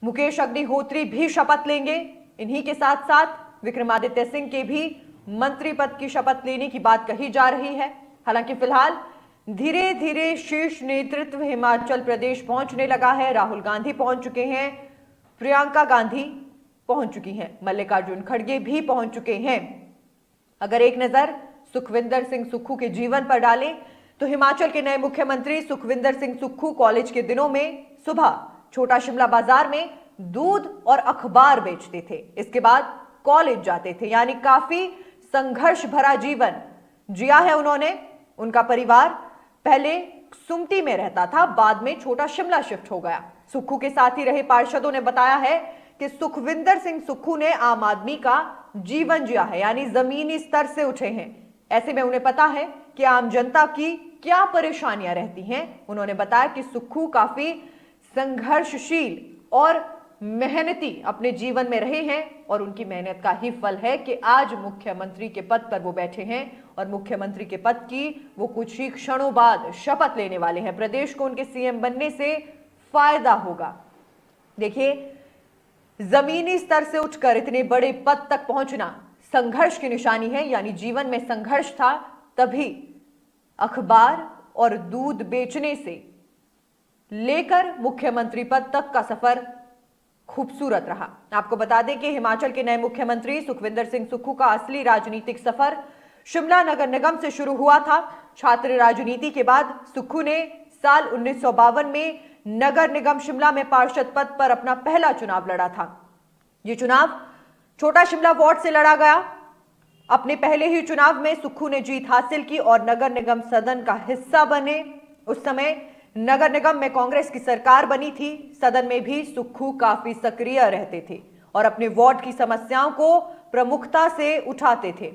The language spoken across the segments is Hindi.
मुकेश अग्निहोत्री भी शपथ लेंगे। इन्हीं के साथ साथ विक्रमादित्य सिंह के भी मंत्री पद की शपथ लेने की बात कही जा रही है। हालांकि फिलहाल धीरे धीरे शीर्ष नेतृत्व हिमाचल प्रदेश पहुंचने लगा है। राहुल गांधी पहुंच चुके हैं, प्रियंका गांधी पहुंच चुकी हैं, मल्लिकार्जुन खड़गे भी पहुंच चुके हैं। अगर एक नजर सुखविंदर सिंह सुक्खू के जीवन पर डालें तो हिमाचल के नए मुख्यमंत्री सुखविंदर सिंह सुक्खू कॉलेज के दिनों में सुबह छोटा शिमला बाजार में दूध और अखबार बेचते थे, इसके बाद कॉलेज जाते थे, यानी काफी संघर्ष भरा जीवन जिया है उन्होंने। उनका परिवार पहले सुमटी में रहता था, बाद में छोटा शिमला शिफ्ट हो गया। सुक्खू के साथ ही रहे पार्षदों ने बताया है कि सुखविंदर सिंह सुक्खू ने आम आदमी का जीवन जिया है, यानी जमीनी स्तर से उठे हैं। ऐसे में उन्हें पता है कि आम जनता की क्या परेशानियां रहती हैं। उन्होंने बताया कि सुक्खू काफी संघर्षशील और मेहनती अपने जीवन में रहे हैं और उनकी मेहनत का ही फल है कि आज मुख्यमंत्री के पद पर वो बैठे हैं और मुख्यमंत्री के पद की वो कुछ ही क्षणों बाद शपथ लेने वाले हैं। प्रदेश को उनके सीएम बनने से फायदा होगा। देखिए, जमीनी स्तर से उठकर इतने बड़े पद तक पहुंचना संघर्ष की निशानी है, यानी जीवन में संघर्ष था, तभी अखबार और दूध बेचने से लेकर मुख्यमंत्री पद तक का सफर खूबसूरत रहा। आपको बता दें कि हिमाचल के नए मुख्यमंत्री सुखविंदर सिंह सुक्खू का असली राजनीतिक सफर शिमला नगर निगम से शुरू हुआ था। छात्र राजनीति के बाद सुक्खू ने साल 1952 में नगर निगम शिमला में पार्षद पद पर अपना पहला चुनाव लड़ा था। यह चुनाव छोटा शिमला वार्ड से लड़ा गया। अपने पहले ही चुनाव में सुक्खू ने जीत हासिल की और नगर निगम सदन का हिस्सा बने। उस समय नगर निगम में कांग्रेस की सरकार बनी थी। सदन में भी सुक्खू काफी सक्रिय रहते थे और अपने वार्ड की समस्याओं को प्रमुखता से उठाते थे।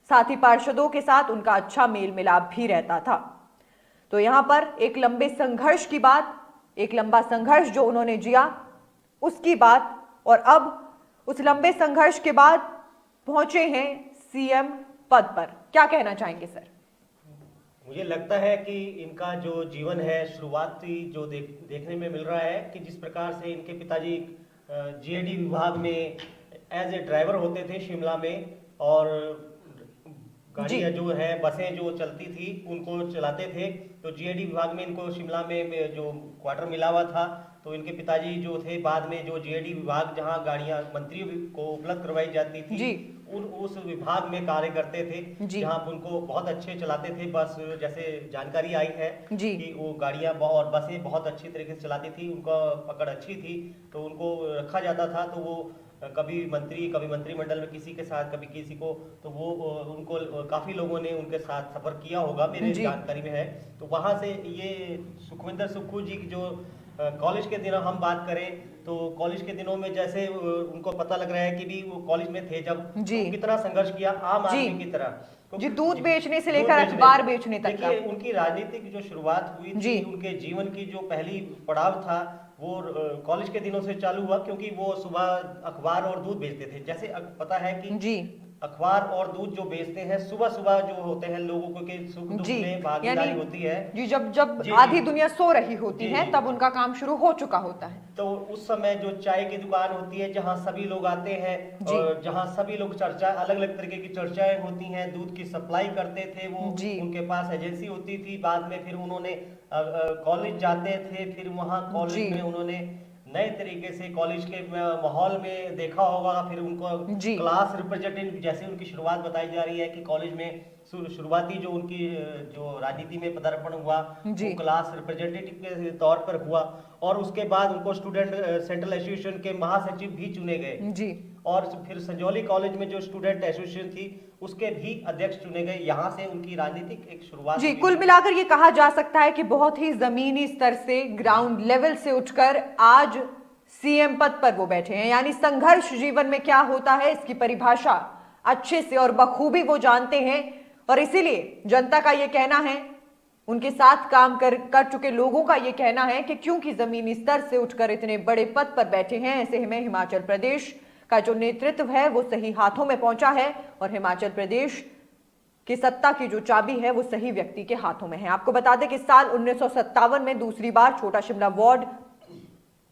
साथ ही पार्षदों के साथ उनका अच्छा मेल मिलाप भी रहता था। तो यहां पर एक लंबे संघर्ष की बात, एक लंबा संघर्ष जो उन्होंने जिया उसकी बात, और अब उस लंबे संघर्ष के बाद पहुंचे हैं सीएम पद पर। क्या कहना चाहेंगे सर? मुझे लगता है कि इनका जो जीवन है शुरुआती जो देखने में मिल रहा है कि जिस प्रकार से इनके पिताजी जीएडी विभाग में एज ए ड्राइवर होते थे शिमला में, और गाड़ियाँ जो है बसें जो चलती थी उनको चलाते थे। तो जीएडी विभाग में इनको शिमला में जो क्वार्टर मिला हुआ था, तो इनके पिताजी जो थे बाद में जो जीएडी विभाग जहाँ गाड़ियाँ मंत्रियों को उपलब्ध करवाई जाती थी उस विभाग में कार्य करते थे, जहाँ उनको बहुत अच्छे चलाते थे बस। जैसे जानकारी आई है कि वो गाड़ियाँ और बसें बहुत अच्छी तरीके से चलाती थी, उनका पकड़ अच्छी थी, तो उनको रखा जाता था। तो वो कभी मंत्री, कभी मंत्रिमंडल में किसी के साथ, कभी किसी को, तो वो उनको काफी लोगों ने उनके साथ सफर किया होगा, मेरे जानकारी में है। तो वहां से ये सुखविंदर सुक्खू जी की जो कॉलेज के दिनों हम बात करें तो कॉलेज के दिनों में जैसे उनको पता लग रहा है कि भी वो कॉलेज में थे जब, तो कितना संघर्ष किया आम आदमी की तरह, जी दूध बेचने से लेकर अखबार बेचने तक। देखिए, उनकी राजनीतिक जो शुरुआत हुई थी, उनके जीवन की जो पहली पड़ाव था वो कॉलेज के दिनों से चालू हुआ, क्योंकि वो सुबह अखबार और दूध बेचते थे। जैसे पता है कि अखबार और दूध जो बेचते हैं सुबह सुबह जो होते हैं लोगों को के सुख दुख में भागीदारी होती है जी, जब आधी दुनिया सो रही होती है तब उनका काम शुरू हो चुका होता है। तो उस समय जो चाय की दुकान होती है जहाँ सभी लोग आते हैं और जहाँ सभी लोग चर्चा, अलग अलग तरीके की चर्चाएं होती हैं, दूध की सप्लाई करते थे वो, उनके पास एजेंसी होती थी। बाद में फिर उन्होंने कॉलेज जाते थे, फिर वहाँ कॉलेज में उन्होंने नए तरीके से कॉलेज के माहौल में देखा होगा। फिर उनको क्लास रिप्रेजेंटेटिव, जैसे उनकी शुरुआत बताई जा रही है कि कॉलेज में शुरुआती जो उनकी जो राजनीति में पदार्पण हुआ वो क्लास रिप्रेजेंटेटिव के तौर पर हुआ, और उसके बाद उनको स्टूडेंट सेंट्रल एसोसिएशन के महासचिव भी चुने गए, और फिर संजौली कॉलेज में जो स्टूडेंट एसोसिएशन थी उसके भी अध्यक्ष चुने गए। यहाँ से उनकी राजनीतिक एक शुरुआत जी। कुल मिलाकर ये कहा जा सकता है कि बहुत ही जमीनी स्तर से, ग्राउंड लेवल से उठकर आज सीएम पद पर वो बैठे हैं, यानी संघर्ष जीवन में क्या होता है इसकी परिभाषा अच्छे से और बखूबी वो जानते हैं। और इसीलिए जनता का ये कहना है, उनके साथ काम कर चुके लोगों का ये कहना है कि क्योंकि जमीनी स्तर से उठकर इतने बड़े पद पर बैठे हैं, ऐसे में हिमाचल प्रदेश का जो नेतृत्व है वो सही हाथों में पहुंचा है और हिमाचल प्रदेश की सत्ता की जो चाबी है वो सही व्यक्ति के हाथों में है। आपको बता दें कि साल 1957 में दूसरी बार छोटा शिमला वार्ड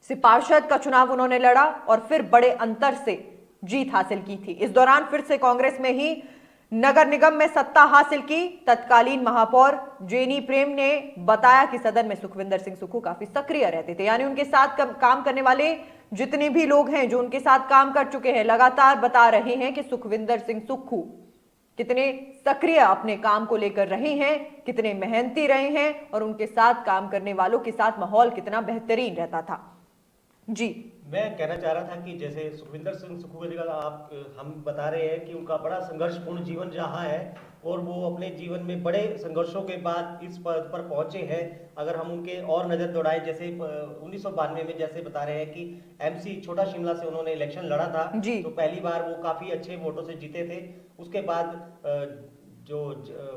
से पार्षद का चुनाव उन्होंने लड़ा और फिर बड़े अंतर से जीत हासिल की थी। इस दौरान फिर से कांग्रेस में ही नगर निगम में सत्ता हासिल की। तत्कालीन महापौर जेनी प्रेम ने बताया कि सदन में सुखविंदर सिंह सुक्खू काफी सक्रिय रहते थे, यानी उनके साथ काम करने वाले जितने भी लोग हैं जो उनके साथ काम कर चुके हैं लगातार बता रहे हैं कि सुखविंदर सिंह सुक्खू कितने सक्रिय अपने काम को लेकर रहे हैं, कितने मेहनती रहे हैं और उनके साथ काम करने वालों के साथ माहौल कितना बेहतरीन रहता था। जी, मैं कहना चाह रहा था कि जैसे सुखविंदर सिंह सुक्खू हम बता रहे हैं कि उनका बड़ा संघर्षपूर्ण जीवन रहा है और वो अपने जीवन में बड़े संघर्षों के बाद इस पद पर पहुंचे हैं। अगर हम उनके और नजर दौड़ाएं, जैसे 1992 में जैसे बता रहे हैं कि एमसी छोटा शिमला से उन्होंने इलेक्शन लड़ा था, तो पहली बार वो काफी अच्छे वोटों से जीते थे। उसके बाद जो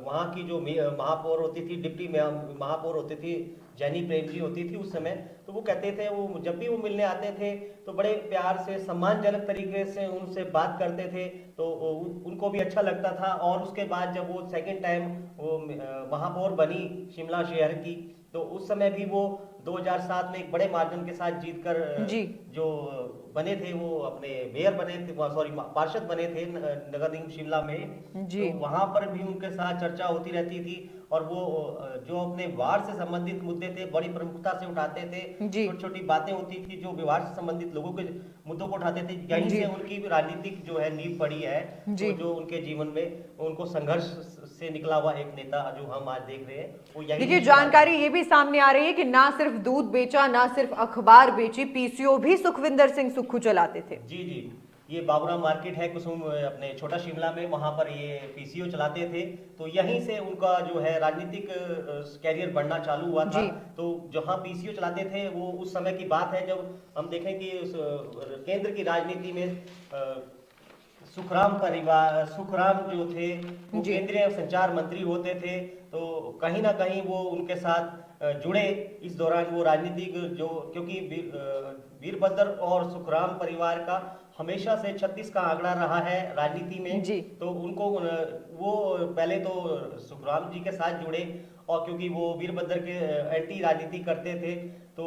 वहाँ की जो महापौर होती थी, डिप्टी महापौर होती थी, जेनी प्रेम जी होती थी उस समय, तो वो कहते थे, वो जब भी वो मिलने आते थे तो बड़े प्यार से सम्मानजनक तरीके से उनसे बात करते थे, तो उनको भी अच्छा लगता था। और उसके बाद जब वो सेकंड टाइम वो महापौर बनी शिमला शहर की, तो उस समय भी वो 2007 में एक बड़े मार्जिन के साथ जीतकर जो बने थे, वो अपने मेयर बने थे, सॉरी पार्षद बने थे नगर निगम शिमला में। तो वहां पर भी उनके साथ चर्चा होती रहती थी और वो जो अपने वार्ड से संबंधित मुद्दे थे बड़ी प्रमुखता से उठाते थे। छोटी छोटी बातें होती थी जो विवाद से संबंधित लोगों के मुद्दों को उठाते थे। यहीं से उनकी राजनीतिक जो है नींव पड़ी है, तो जो उनके जीवन में उनको संघर्ष से निकला हुआ एक नेता जो हम आज देख रहे हैं वो यही। देखिए, जानकारी ये भी सामने आ रही है कि ना सिर्फ दूध बेचा, ना सिर्फ अखबार बेची, पीसीओ भी सुखविंदर सिंह सुक्खू चलाते थे। जी जी, ये बाबूरा मार्केट है कुसुम अपने छोटा शिमला में, वहां पर ये पीसीओ चलाते थे। तो यहीं से उनका जो है राजनीतिक कैरियर बढ़ना चालू हुआ था। तो जहां पीसीओ चलाते थे वो उस समय की बात है जब हम देखें कि केंद्र की राजनीति में सुखराम जो थे वो केंद्रीय संचार मंत्री होते थे। तो कहीं ना कहीं वो उनके साथ जुड़े। इस दौरान वो राजनीतिक जो, क्योंकि वीरभद्र और सुखराम परिवार का हमेशा से 36 का आंकड़ा रहा है राजनीति में। तो उनको वो पहले तो सुखराम जी के साथ जुड़े और क्योंकि वो वीरभद्र के एंटी राजनीति करते थे, तो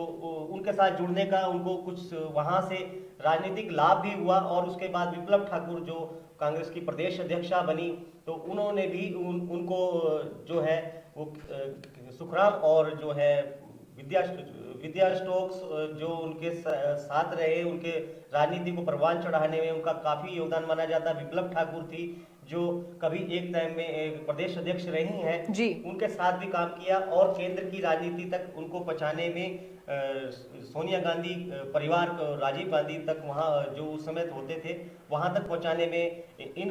उनके साथ जुड़ने का उनको कुछ वहां से राजनीतिक लाभ भी हुआ। और उसके बाद विप्लव ठाकुर जो कांग्रेस की प्रदेश अध्यक्षा बनी, तो उन्होंने भी उनको जो है वो सुखराम और जो है विद्या स्टोक्स जो उनके साथ रहे, उनके राजनीति को परवान चढ़ाने में उनका काफी योगदान माना जाता। विप्लव ठाकुर थी जो कभी एक टाइम में एक प्रदेश अध्यक्ष रही हैं, उनके साथ भी काम किया और केंद्र की राजनीति तक उनको पहुंचाने में सोनिया गांधी परिवार को, राजीव गांधी तक वहाँ जो उस समय होते थे वहां तक पहुंचाने में इन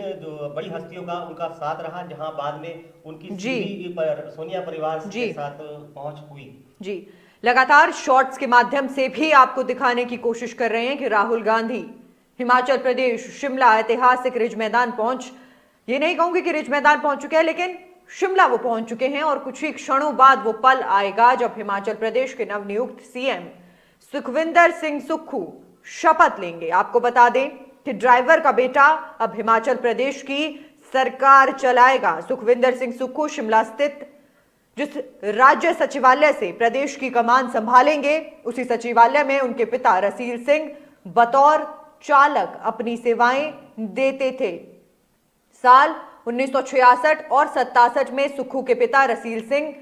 बड़ी हस्तियों का उनका साथ रहा, जहां बाद में उनकी सोनिया परिवार के साथ पहुंच हुई। जी, लगातार शॉर्ट्स के माध्यम से भी आपको दिखाने की कोशिश कर रहे हैं कि राहुल गांधी हिमाचल प्रदेश शिमला ऐतिहासिक रिज मैदान ये नहीं कहूंगी कि रिज मैदान पहुंच चुके हैं, लेकिन शिमला वो पहुंच चुके हैं और कुछ ही क्षणों बाद वो पल आएगा जब हिमाचल प्रदेश के नवनियुक्त सीएम सुखविंदर सिंह सुक्खू शपथ लेंगे। आपको बता दें कि ड्राइवर का बेटा अब हिमाचल प्रदेश की सरकार चलाएगा। सुखविंदर सिंह सुक्खू शिमला स्थित जिस राज्य सचिवालय से प्रदेश की कमान संभालेंगे, उसी सचिवालय में उनके पिता रसील सिंह बतौर चालक अपनी सेवाएं देते थे। साल 1966 और 67 में सुक्खू के पिता Russell Singh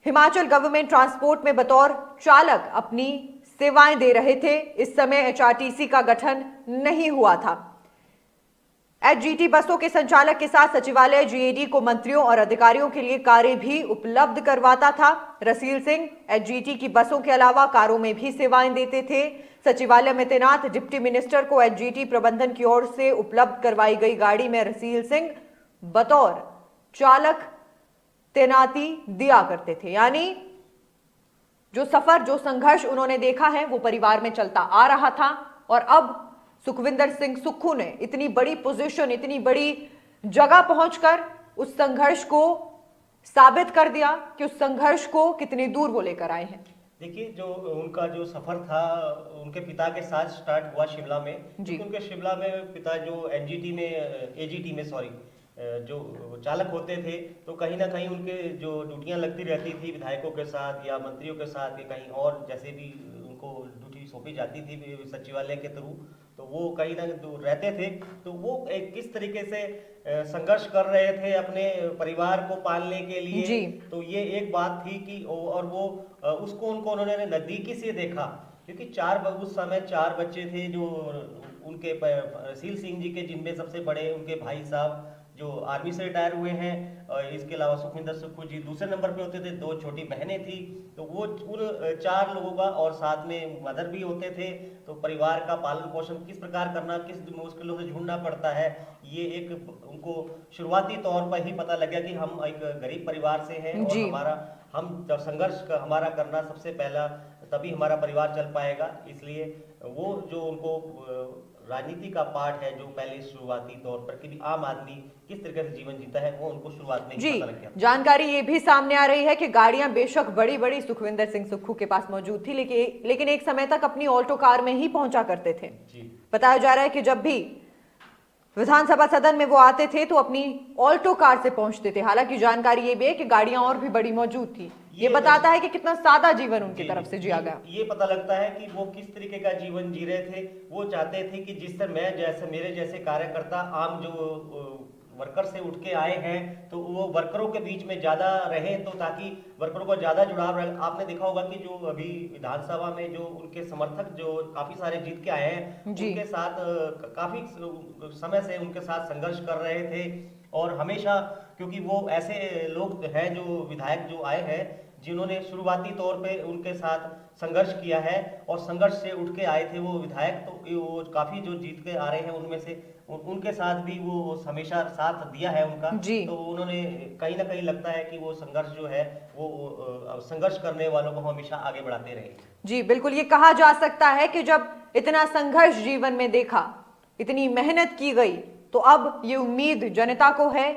Himachal government transport में बतौर चालक अपनी सेवाएं दे रहे थे। इस समय एचआरटीसी का गठन नहीं हुआ था। एचजीटी बसों के संचालक के साथ सचिवालय जीएडी को मंत्रियों और अधिकारियों के लिए कारें भी उपलब्ध करवाता था। रसील सिंह एचजीटी की बसों के अलावा कारों में भी सेवाएं देते थे। सचिवालय में तैनात डिप्टी मिनिस्टर को एचजीटी प्रबंधन की ओर से उपलब्ध करवाई गई गाड़ी में रसील सिंह बतौर चालक तैनाती दिया करते थे। यानी जो सफर, जो संघर्ष उन्होंने देखा है वो परिवार में चलता आ रहा था और अब सुखविंदर सिंह सुक्खू ने इतनी बड़ी पोजीशन, इतनी बड़ी जगह पहुंचकर उस संघर्ष को साबित कर दिया कि उस संघर्ष को कितनी दूर वो लेकर आए हैं। देखिए, जो उनका जो सफर था उनके पिता के साथ स्टार्ट हुआ शिमला में। उनके शिमला में पिता जो एजीटी में जो चालक होते थे, तो कहीं ना कहीं उनके जो ड्यूटियां लगती रहती थी विधायकों के साथ या मंत्रियों के साथ या कहीं और, जैसे भी उनको ड्यूटी सौंपी जाती थी सचिवालय के थ्रू, तो वो कहीं ना दूर रहते थे, तो वो किस तरीके से संघर्ष कर रहे थे अपने परिवार को पालने के लिए जी। तो ये एक बात थी कि और वो उसको उन्होंने नजदीकी से देखा, क्योंकि उस समय 4 बच्चे थे जो उनके सील सिंह जी के, जिनमें सबसे बड़े उनके भाई साहब जो आर्मी से रिटायर हुए हैं, और इसके अलावा सुखविंदर सुक्खू जी दूसरे नंबर पे होते थे, 2 छोटी बहनें थी, तो वो उन 4 लोगों का, और साथ में मदर भी होते थे, तो परिवार का पालन पोषण किस प्रकार करना, किस मुश्किलों से झूठना पड़ता है, ये एक उनको शुरुआती तौर पर ही पता लग गया कि हम एक गरीब परिवार से हैं और हम जब संघर्ष हमारा करना सबसे पहला, तभी हमारा परिवार चल पाएगा। इसलिए वो जो उनको राजनीति का पार्ट है, जो पहले शुरुआती तौर पर कि आम आदमी किस तरीके से जीवन जीता है, वो उनको शुरुआत में ही पता लग गया। जानकारी ये भी सामने आ रही है कि गाड़ियां बेशक बड़ी बड़ी सुखविंदर सिंह सुक्खू के पास मौजूद थी, लेकिन एक समय तक अपनी ऑल्टो कार में ही पहुंचा करते थे। बताया जा रहा है कि जब भी विधानसभा सदन में वो आते थे तो अपनी ऑल्टो कार से पहुंचते थे। हालांकि जानकारी ये भी है कि गाड़ियां और भी बड़ी मौजूद थी। ये बताता है कि कितना सादा जीवन उनकी तरफ से जिया गया। ये पता लगता है कि वो किस तरीके का जीवन जी रहे थे। वो चाहते थे कि जिस तरह मेरे जैसे कार्यकर्ता आम जो वर्कर से उठ के आए हैं, तो वो वर्करों के बीच में ज्यादा रहे, तो ताकि वर्करों को ज्यादा जुड़ाव रहे। आपने देखा होगा कि जो अभी विधानसभा में जो उनके समर्थक जो काफी सारे जीत के आए हैं, उनके साथ काफी समय से उनके साथ संघर्ष कर रहे थे, और हमेशा, क्योंकि वो ऐसे लोग हैं जो विधायक जो आए हैं जिन्होंने शुरुआती तौर पे उनके साथ संघर्ष किया है, और संघर्ष से उठ के आए थे वो विधायक, तो वो काफी जो जीत के आ रहे हैं उनमें से उनके साथ भी वो हमेशा साथ दिया है उनका। तो उन्होंने कहीं ना कहीं लगता है कि वो संघर्ष जो है वो संघर्ष करने वालों को हमेशा आगे बढ़ाते रहे। जी बिल्कुल, ये कहा जा सकता है कि जब इतना संघर्ष जीवन में देखा, इतनी मेहनत की गई, तो अब ये उम्मीद जनता को है,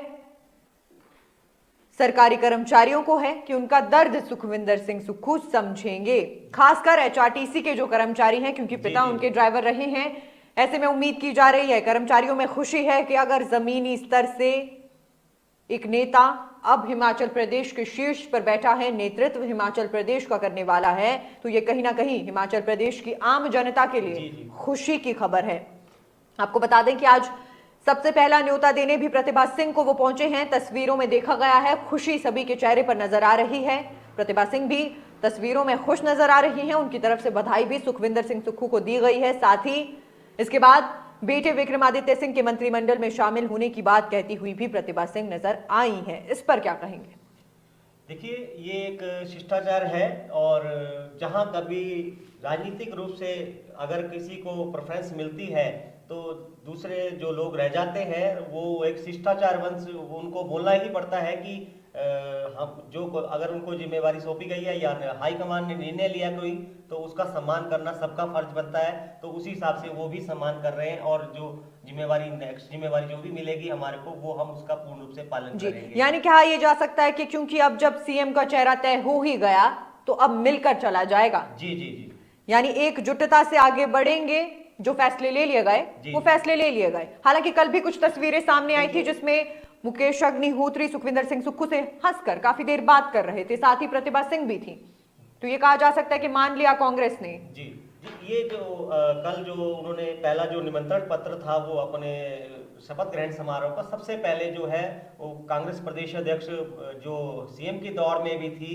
सरकारी कर्मचारियों को है कि उनका दर्द सुखविंदर सिंह सुक्खू समझेंगे। खासकर एचआरटीसी के जो कर्मचारी हैं, क्योंकि पिता उनके ड्राइवर रहे हैं, ऐसे में उम्मीद की जा रही है, कर्मचारियों में खुशी है कि अगर जमीनी स्तर से एक नेता अब हिमाचल प्रदेश के शीर्ष पर बैठा है, नेतृत्व हिमाचल प्रदेश का करने वाला है, तो ये कहीं ना कहीं हिमाचल प्रदेश की आम जनता के लिए खुशी की खबर है। आपको बता दें कि आज सबसे पहला न्योता देने भी प्रतिभा सिंह को वो पहुंचे हैं। तस्वीरों में देखा गया है, खुशी सभी के चेहरे पर नजर आ रही है। प्रतिभा सिंह भी तस्वीरों में खुश नजर आ रही हैं। उनकी तरफ से बधाई भी सुखविंदर सिंह सुक्खू को दी गई है। साथ ही इसके बाद बेटे विक्रमादित्य सिंह के मंत्रिमंडल में शामिल होने की बात कहती हुई भी प्रतिभा सिंह नजर आई हैं। इस पर क्या कहेंगे? देखिए, ये एक शिष्टाचार है, और जहां कभी राजनीतिक रूप से अगर किसी को प्रेफरेंस मिलती है तो दूसरे जो लोग रह जाते हैं, वो एक शिष्टाचार वंश उनको बोलना ही पड़ता है कि हम जो अगर उनको जिम्मेवारी सौंपी गई है या हाईकमान ने निर्णय लिया कोई, तो उसका सम्मान करना सबका फर्ज बनता है। तो उसी हिसाब से वो भी सम्मान कर रहे हैं, और जो नेक्स्ट जिम्मेवारी जो भी मिलेगी हमारे को, वो हम उसका पूर्ण रूप से पालन करेंगे। यानी कहा यह जा सकता है कि क्योंकि अब जब सीएम का चेहरा तय हो ही गया, तो अब मिलकर चला जाएगा। जी। यानी एकजुटता से आगे बढ़ेंगे। जो फैसले ले लिए गए वो फैसले ले लिए गए। हालांकि कल भी कुछ तस्वीरें सामने आई थी जिसमें मुकेश अग्निहोत्री सुखविंदर सिंह सुक्खू से हंसकर काफी देर बात कर रहे थे, साथ ही प्रतिभा सिंह भी थी। तो ये कहा जा सकता है कि मान लिया कांग्रेस ने। जी, ये जो कल जो उन्होंने पहला जो निमंत्रण पत्र था, वो अपने शपथ ग्रहण समारोह का सबसे पहले जो है वो कांग्रेस प्रदेश अध्यक्ष जो सीएम के दौर में भी थी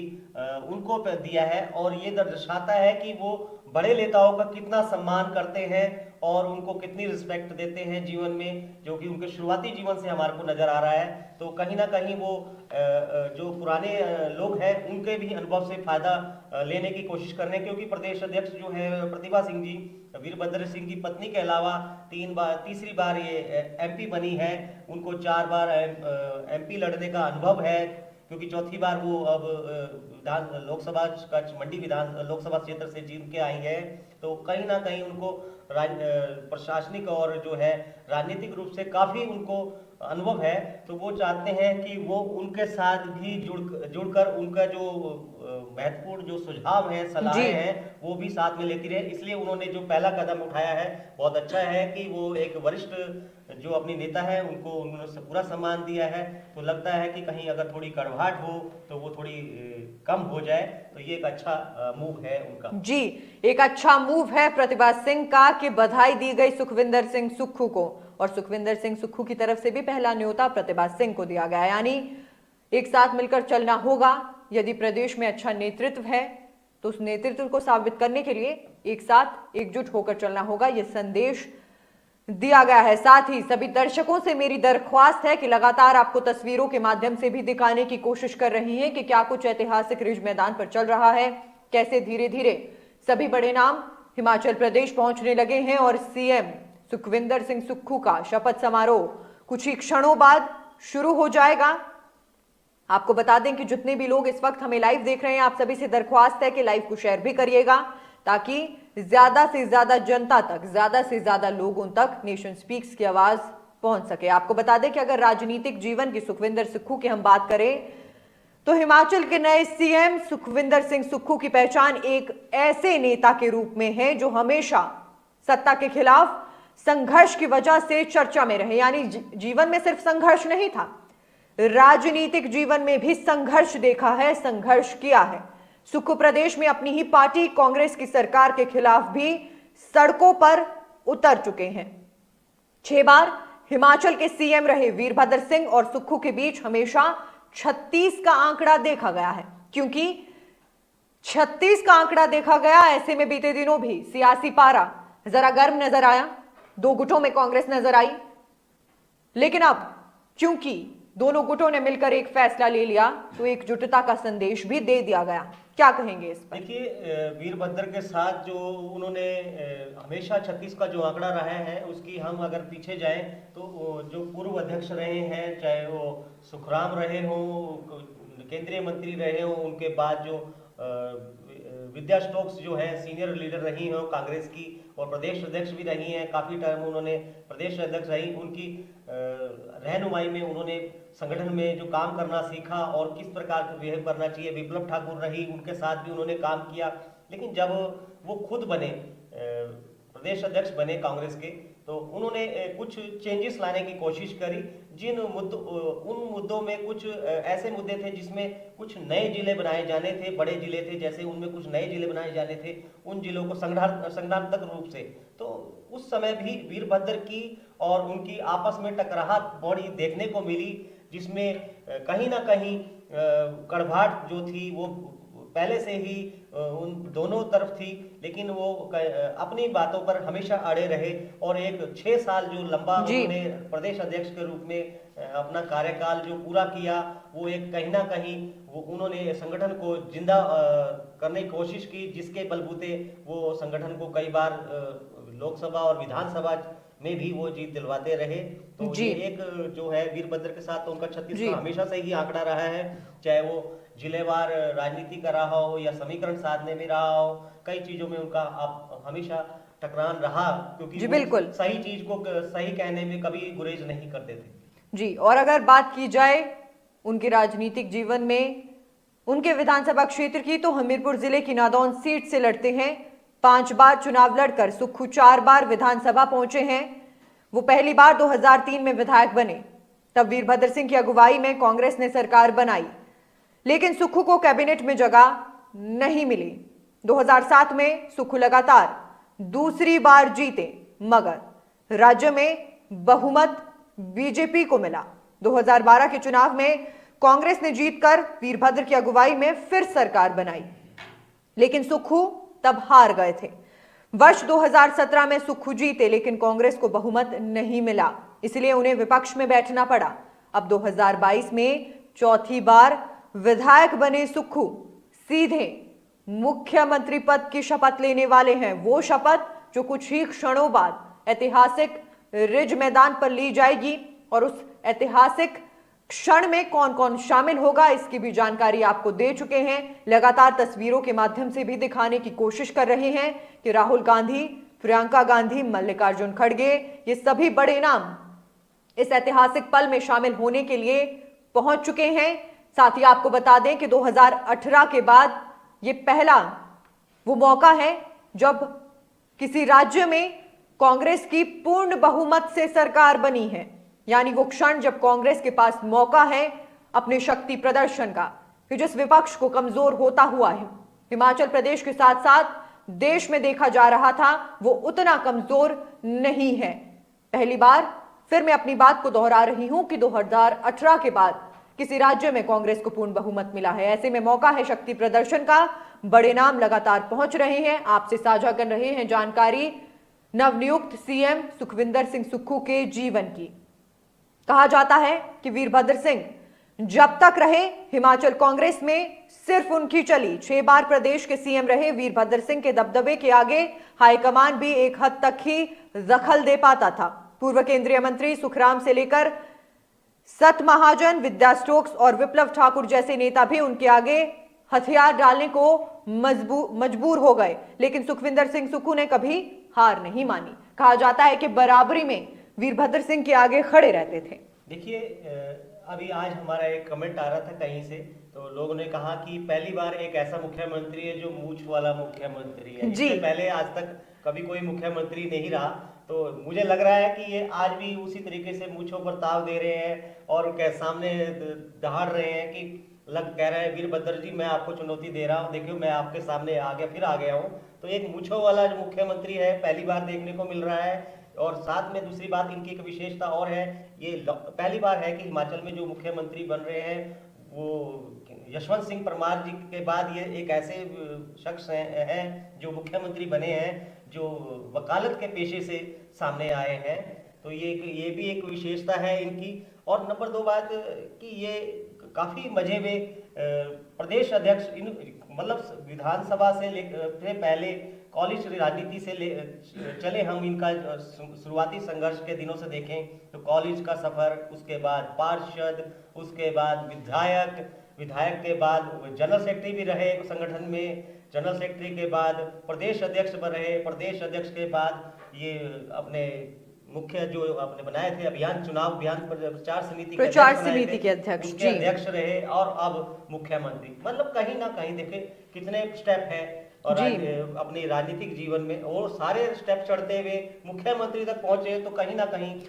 उनको दिया है, और ये दर्शाता है कि वो बड़े नेताओं का कितना सम्मान करते हैं और उनको कितनी रिस्पेक्ट देते हैं जीवन में, जो कि उनके शुरुआती जीवन से हमारे को नजर आ रहा है। तो कहीं ना कहीं वो जो पुराने लोग हैं उनके भी अनुभव से फायदा लेने की कोशिश कर रहे हैं, क्योंकि प्रदेश अध्यक्ष जो है प्रतिभा सिंह जी वीरभद्र सिंह की पत्नी के अलावा तीसरी बार ये एमपी बनी है। उनको 4 बार एमपी लड़ने का अनुभव है, क्योंकि चौथी बार वो अब लोकसभा मंडी लोकसभा क्षेत्र से जीत के आई है। तो कहीं ना कहीं उनको प्रशासनिक और जो है राजनीतिक रूप से काफी उनको अनुभव है। तो वो चाहते हैं कि वो उनके साथ भी जुड़कर उनका जो महत्वपूर्ण जो सुझाव है, सलाहें हैं, वो भी साथ में लेती रहे। इसलिए उन्होंने जो पहला कदम उठाया है बहुत अच्छा है कि वो एक वरिष्ठ जो अपनी नेता है उनको उन्होंने पूरा सम्मान दिया है। तो लगता है कि कहीं अगर थोड़ी कड़वाहट हो तो वो थोड़ी कम हो जाए, तो ये एक अच्छा मूव है उनका। जी, एक अच्छा मूव है प्रतिभा सिंह का कि बधाई दी गई सुखविंदर सिंह सुक्खू को, और सुखविंदर सिंह सुक्खू की तरफ से भी पहला न्योता प्रतिभा सिंह को दिया गया। यानी एक साथ मिलकर चलना होगा। यदि प्रदेश में अच्छा नेतृत्व है तो उस नेतृत्व को साबित करने के लिए एक साथ एकजुट होकर चलना होगा, यह संदेश दिया गया है। साथ ही सभी दर्शकों से मेरी दरख्वास्त है कि लगातार आपको तस्वीरों के माध्यम से भी दिखाने की कोशिश कर रही हैं कि क्या कुछ ऐतिहासिक रिज मैदान पर चल रहा है, कैसे धीरे धीरे सभी बड़े नाम हिमाचल प्रदेश पहुंचने लगे हैं और सीएम सुखविंदर सिंह सुक्खू का शपथ समारोह कुछ ही क्षणों बाद शुरू हो जाएगा। आपको बता दें कि जितने भी लोग इस वक्त हमें लाइव देख रहे हैं, आप सभी से दरख्वास्त है कि लाइव को शेयर भी करिएगा ताकि ज्यादा से ज्यादा जनता तक, ज्यादा से ज्यादा लोगों तक नेशन स्पीक्स की आवाज पहुंच सके। आपको बता दें कि अगर राजनीतिक जीवन की सुखविंदर सुक्खू की हम बात करें तो हिमाचल के नए सीएम सुखविंदर सिंह सुक्खू की पहचान एक ऐसे नेता के रूप में है जो हमेशा सत्ता के खिलाफ संघर्ष की वजह से चर्चा में रहे। यानी जीवन में सिर्फ संघर्ष नहीं था, राजनीतिक जीवन में भी संघर्ष देखा है, संघर्ष किया है। सुक्खू प्रदेश में अपनी ही पार्टी कांग्रेस की सरकार के खिलाफ भी सड़कों पर उतर चुके हैं। 6 बार हिमाचल के सीएम रहे वीरभद्र सिंह और सुक्खू के बीच हमेशा 36 का आंकड़ा देखा गया है। क्योंकि 36 का आंकड़ा देखा गया, ऐसे में बीते दिनों भी सियासी पारा जरा गर्म नजर आया, 2 गुटों में कांग्रेस नजर आई। लेकिन अब क्योंकि दोनों गुटों ने मिलकर एक फैसला ले लिया तो एकजुटता का संदेश भी दे दिया गया। क्या कहेंगे इस पर? देखिए, वीरभद्र के साथ जो उन्होंने हमेशा 36 का जो आंकड़ा रहा है, उसकी हम अगर पीछे जाएं तो जो पूर्व अध्यक्ष रहे हैं, चाहे वो सुखराम रहे हो, केंद्रीय मंत्री रहे हो, उनके बाद जो विद्या स्टोक्स जो है सीनियर लीडर रही हो कांग्रेस की और प्रदेश अध्यक्ष भी रही हैं, काफी टाइम उन्होंने प्रदेश अध्यक्ष रही। उनकी रहनुमाई में उन्होंने संगठन में जो काम करना सीखा और किस प्रकार से बिहेव करना चाहिए। विप्लव ठाकुर रही, उनके साथ भी उन्होंने काम किया। लेकिन जब वो खुद बने, प्रदेश अध्यक्ष बने कांग्रेस के, तो उन्होंने कुछ चेंजेस लाने की कोशिश करी। उन मुद्दों में कुछ ऐसे मुद्दे थे जिसमें कुछ नए जिले बनाए जाने थे, बड़े जिले थे, जैसे उनमें कुछ नए जिले बनाए जाने थे, उन जिलों को संगठनात्मक रूप से। तो उस समय भी वीरभद्र की और उनकी आपस में टकराहट बड़ी देखने को मिली, जिसमें कहीं ना कहीं कड़वाहट जो थी वो पहले से ही उन दोनों तरफ थी। लेकिन वो अपनी बातों पर हमेशा अड़े रहे और एक 6 साल जो लंबा उन्होंने प्रदेश अध्यक्ष के रूप में अपना कार्यकाल जो पूरा किया, वो एक कहीं ना कहीं वो उन्होंने संगठन को जिंदा करने की कोशिश की, जिसके बलबूते वो संगठन को कई बार लोकसभा और विधानसभा में भी वो जीत दिलवाते रहे। तो ये एक जो है वीरभद्र के साथ तो उनका 36 का हमेशा से ही आंकड़ा रहा है, चाहे वो जिलेवार राजनीति का रहा हो या समीकरण साधने में रहा हो, कई चीजों में उनका हमेशा टकरान रहा, क्योंकि बिल्कुल सही चीज को सही कहने में कभी गुरेज नहीं करते थे। जी, और अगर बात की जाए उनके राजनीतिक जीवन में उनके विधानसभा क्षेत्र की, तो हमीरपुर जिले की नादौन सीट से लड़ते हैं। 5 बार चुनाव लड़कर सुक्खू 4 बार विधानसभा पहुंचे हैं। वो पहली बार 2003 में विधायक बने, तब वीरभद्र सिंह की अगुवाई में कांग्रेस ने सरकार बनाई, लेकिन सुक्खू को कैबिनेट में जगह नहीं मिली। 2007 में सुक्खू लगातार दूसरी बार जीते, मगर राज्य में बहुमत बीजेपी को मिला। 2012 के चुनाव में कांग्रेस ने जीतकर वीरभद्र की अगुवाई में फिर सरकार बनाई, लेकिन सुक्खू तब हार गए थे। वर्ष 2017 में सुक्खू जीते, लेकिन कांग्रेस को बहुमत नहीं मिला, इसलिए उन्हें विपक्ष में बैठना पड़ा। अब 2022 में चौथी बार विधायक बने सुक्खू सीधे मुख्यमंत्री पद की शपथ लेने वाले हैं। वो शपथ जो कुछ ही क्षणों बाद ऐतिहासिक रिज मैदान पर ली जाएगी, और उस ऐतिहासिक क्षण में कौन कौन शामिल होगा इसकी भी जानकारी आपको दे चुके हैं। लगातार तस्वीरों के माध्यम से भी दिखाने की कोशिश कर रहे हैं कि राहुल गांधी, प्रियंका गांधी, मल्लिकार्जुन खड़गे, ये सभी बड़े नाम इस ऐतिहासिक पल में शामिल होने के लिए पहुंच चुके हैं। साथ ही आपको बता दें कि 2018 के बाद ये पहला वो मौका है जब किसी राज्य में कांग्रेस की पूर्ण बहुमत से सरकार बनी है, यानी वो क्षण जब कांग्रेस के पास मौका है अपने शक्ति प्रदर्शन का। कि जिस विपक्ष को कमजोर होता हुआ है हिमाचल प्रदेश के साथ साथ देश में देखा जा रहा था, वो उतना कमजोर नहीं है। पहली बार फिर मैं अपनी बात को दोहरा रही हूं कि 2018 के बाद किसी राज्य में कांग्रेस को पूर्ण बहुमत मिला है। ऐसे में मौका है शक्ति प्रदर्शन का। बड़े नाम लगातार पहुंच रहे हैं, आपसे साझा कर रहे हैं जानकारी नवनियुक्त सीएम सुखविंदर सिंह सुक्खू के जीवन की। कहा जाता है कि वीरभद्र सिंह जब तक रहे हिमाचल कांग्रेस में सिर्फ उनकी चली। 6 बार प्रदेश के सीएम रहे वीरभद्र सिंह के दबदबे के आगे हाईकमान भी एक हद तक ही दखल दे पाता था। पूर्व केंद्रीय मंत्री सुखराम से लेकर सत महाजन, विद्या स्टोक्स और विप्लव ठाकुर जैसे नेता भी उनके आगे हथियार डालने को मजबूर हो गए, लेकिन सुखविंदर सिंह सुक्खू ने कभी हार नहीं मानी। कहा जाता है कि बराबरी में वीरभद्र सिंह के आगे खड़े रहते थे। देखिए, अभी आज हमारा एक कमेंट आ रहा था कहीं से, तो लोगों ने कहा कि पहली बार एक ऐसा मुख्यमंत्री है जो मूंछ वाला मुख्यमंत्री है। जी। इससे पहले आज तक कभी कोई मुख्यमंत्री नहीं रहा, तो मुझे लग रहा है कि ये आज भी उसी तरीके से मूंछों पर ताव दे रहे हैं और सामने दहाड़ रहे हैं कि कह रहे हैं वीरभद्र जी मैं आपको चुनौती दे रहा हूँ, देखियो मैं आपके सामने फिर आ गया हूँ। तो एक मूंछों वाला जो मुख्यमंत्री है पहली बार देखने को मिल रहा है। और साथ में दूसरी बात, इनकी एक विशेषता और है, ये पहली बार है कि हिमाचल में जो मुख्यमंत्री बन रहे हैं वो यशवंत सिंह परमार जी के बाद ये एक ऐसे शख्स हैं जो मुख्यमंत्री बने हैं जो वकालत के पेशे से सामने आए हैं। तो ये भी एक विशेषता है इनकी। और नंबर 2 बात कि ये काफी मजे में प्रदेश अध्यक्ष मतलब विधानसभा से पहले कॉलेज राजनीति से चले हम इनका शुरुआती संघर्ष के दिनों से देखें तो कॉलेज का सफर, उसके बाद पार्षद, उसके बाद विधायक के बाद जनरल सेक्रेटरी भी रहे संगठन में, जनरल सेक्रेटरी के बाद प्रदेश अध्यक्ष रहे, प्रदेश अध्यक्ष के बाद ये अपने मुख्य जो आपने बनाए थे चुनाव अभियान प्रचार समिति के अध्यक्ष रहे और अब मुख्यमंत्री। मतलब कहीं ना कहीं देखे कितने स्टेप है और अपने राजनीतिक जीवन में और सारे स्टेप चढ़ते हुए मुख्यमंत्री तक पहुंचे, तो कहीं ना कहीं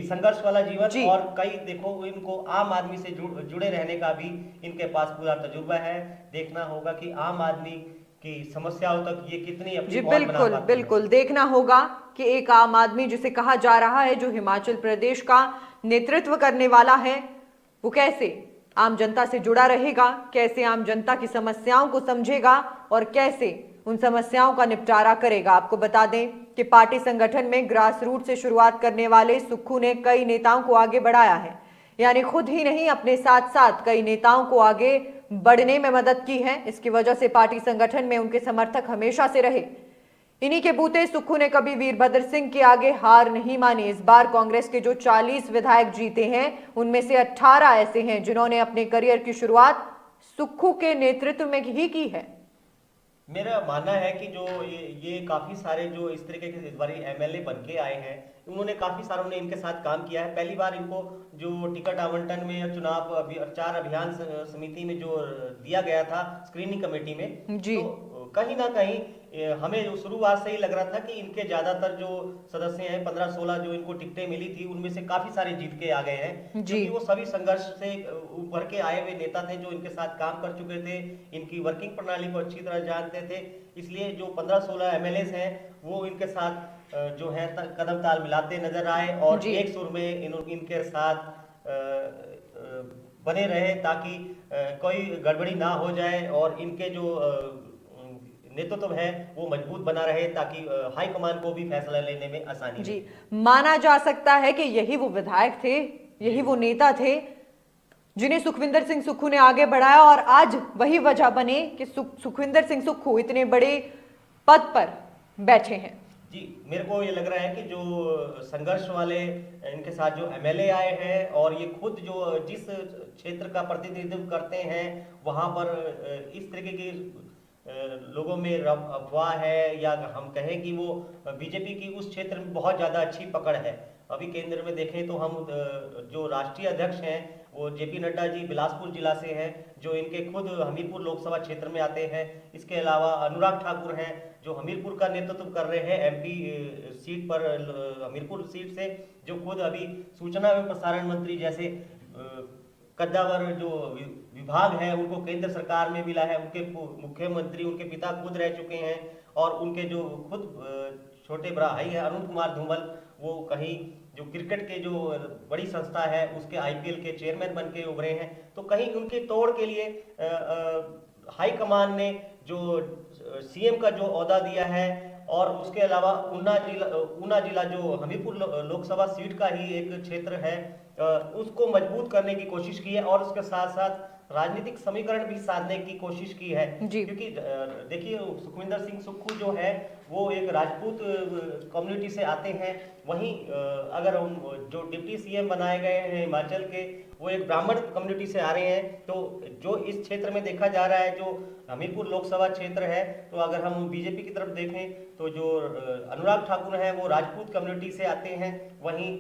संघर्ष वाला जीवन। और कई देखो इनको आम आदमी से जुड़े रहने का भी इनके पास पूरा तजुर्बा है। देखना होगा कि आम आदमी की समस्याओं तक ये कितनी अपनी पहुंच बना पाते हैं। बिल्कुल देखना होगा कि एक आम आदमी जिसे कहा जा रहा है जो हिमाचल प्रदेश का नेतृत्व करने वाला है, वो कैसे आम जनता से जुड़ा रहेगा, कैसे आम जनता की समस्याओं को समझेगा और कैसे उन समस्याओं का निपटारा करेगा। आपको बता दें कि पार्टी संगठन में ग्रास रूट से शुरुआत करने वाले सुक्खू ने कई नेताओं को आगे बढ़ाया है, यानी खुद ही नहीं अपने साथ साथ कई नेताओं को आगे बढ़ने में मदद की है। इसकी वजह से पार्टी संगठन में उनके समर्थक हमेशा से रहे। इन्हीं के बूते सुक्खू ने कभी वीरभद्र सिंह के आगे हार नहीं मानी। इस बार कांग्रेस के जो 40 विधायक जीते हैं उनमें से 18 ऐसे हैं जिन्होंने अपने करियर की शुरुआत सुक्खू के नेतृत्व में ही की है। मेरा मानना है कि जो ये काफी सारे जो इस तरीके के इस बार एमएलए बन के आए हैं, उन्होंने काफी सारों ने इनके साथ काम किया है। पहली बार इनको जो टिकट आवंटन में चुनाव प्रचार अभियान समिति में जो दिया गया था स्क्रीनिंग कमेटी में जी, तो कहीं ना कहीं हमें शुरुआत से ही लग रहा था कि इनके ज्यादातर जो सदस्य हैं 15-16 जो इनको टिकटें मिली थी उनमें से काफी सारे जीत के आ गए हैं, क्योंकि वो सभी संघर्ष से उभर के आए हुए नेता थे जो इनके साथ काम कर चुके थे, इनकी वर्किंग प्रणाली को अच्छी तरह जानते थे। इसलिए जो 15-16 एमएलए हैं वो इनके साथ जो है कदम ताल मिलाते नजर आए और एक सुर में इनके साथ बने रहे ताकि कोई गड़बड़ी ना हो जाए और इनके जो नेतृत्व है वो मजबूत बना रहे ताकि हाईकमान को भी फैसला लेने में आसानी जी माना जा सकता है कि यही वो विधायक थे, यही वो नेता थे जिन्हें सुखविंदर सिंह सुक्खू ने आगे बढ़ाया और आज वही वजह बने कि सुखविंदर सिंह सुक्खू इतने बड़े पद पर बैठे हैं। जी, मेरे को ये लग रहा है कि जो संघर्ष वाले इनके साथ जो एमएलए आए हैं और ये खुद जो जिस क्षेत्र का प्रतिनिधित्व करते हैं वहां पर इस तरीके की लोगों में अफवाह है या हम कहें कि वो बीजेपी की उस क्षेत्र में बहुत ज़्यादा अच्छी पकड़ है। अभी केंद्र में देखें तो हम जो राष्ट्रीय अध्यक्ष हैं वो जेपी नड्डा जी बिलासपुर जिला से हैं जो इनके खुद हमीरपुर लोकसभा क्षेत्र में आते हैं। इसके अलावा अनुराग ठाकुर हैं जो हमीरपुर का नेतृत्व कर रहे हैं एमपी सीट पर, हमीरपुर सीट से, जो खुद अभी सूचना एवं प्रसारण मंत्री जैसे कद्दावर जो विभाग है उनको केंद्र सरकार में मिला है। उनके मुख्यमंत्री उनके पिता खुद रह चुके हैं और उनके जो खुद छोटे भाई है अरुण कुमार धूमल, वो कहीं जो क्रिकेट के जो बड़ी संस्था है उसके आईपीएल के चेयरमैन बन के उभरे हैं। तो कहीं उनके तोड़ के लिए हाई कमान ने जो सीएम का जो ओहदा दिया है और उसके अलावा ऊना जिला जो हमीरपुर लोकसभा सीट का ही एक क्षेत्र है, उसको मजबूत करने की कोशिश की है और उसके साथ साथ राजनीतिक समीकरण भी साधने की कोशिश की है। क्योंकि देखिए सुखविंदर सिंह सुक्खू जो है वो एक राजपूत कम्युनिटी से आते हैं, वहीं अगर जो डिप्टी सीएम बनाए गए हैं हिमाचल के वो एक ब्राह्मण कम्युनिटी से आ रहे हैं। तो जो इस क्षेत्र में देखा जा रहा है, जो हमीरपुर लोकसभा क्षेत्र है, तो अगर हम बीजेपी की तरफ देखें तो जो अनुराग ठाकुर है वो राजपूत कम्युनिटी से आते हैं, वहीं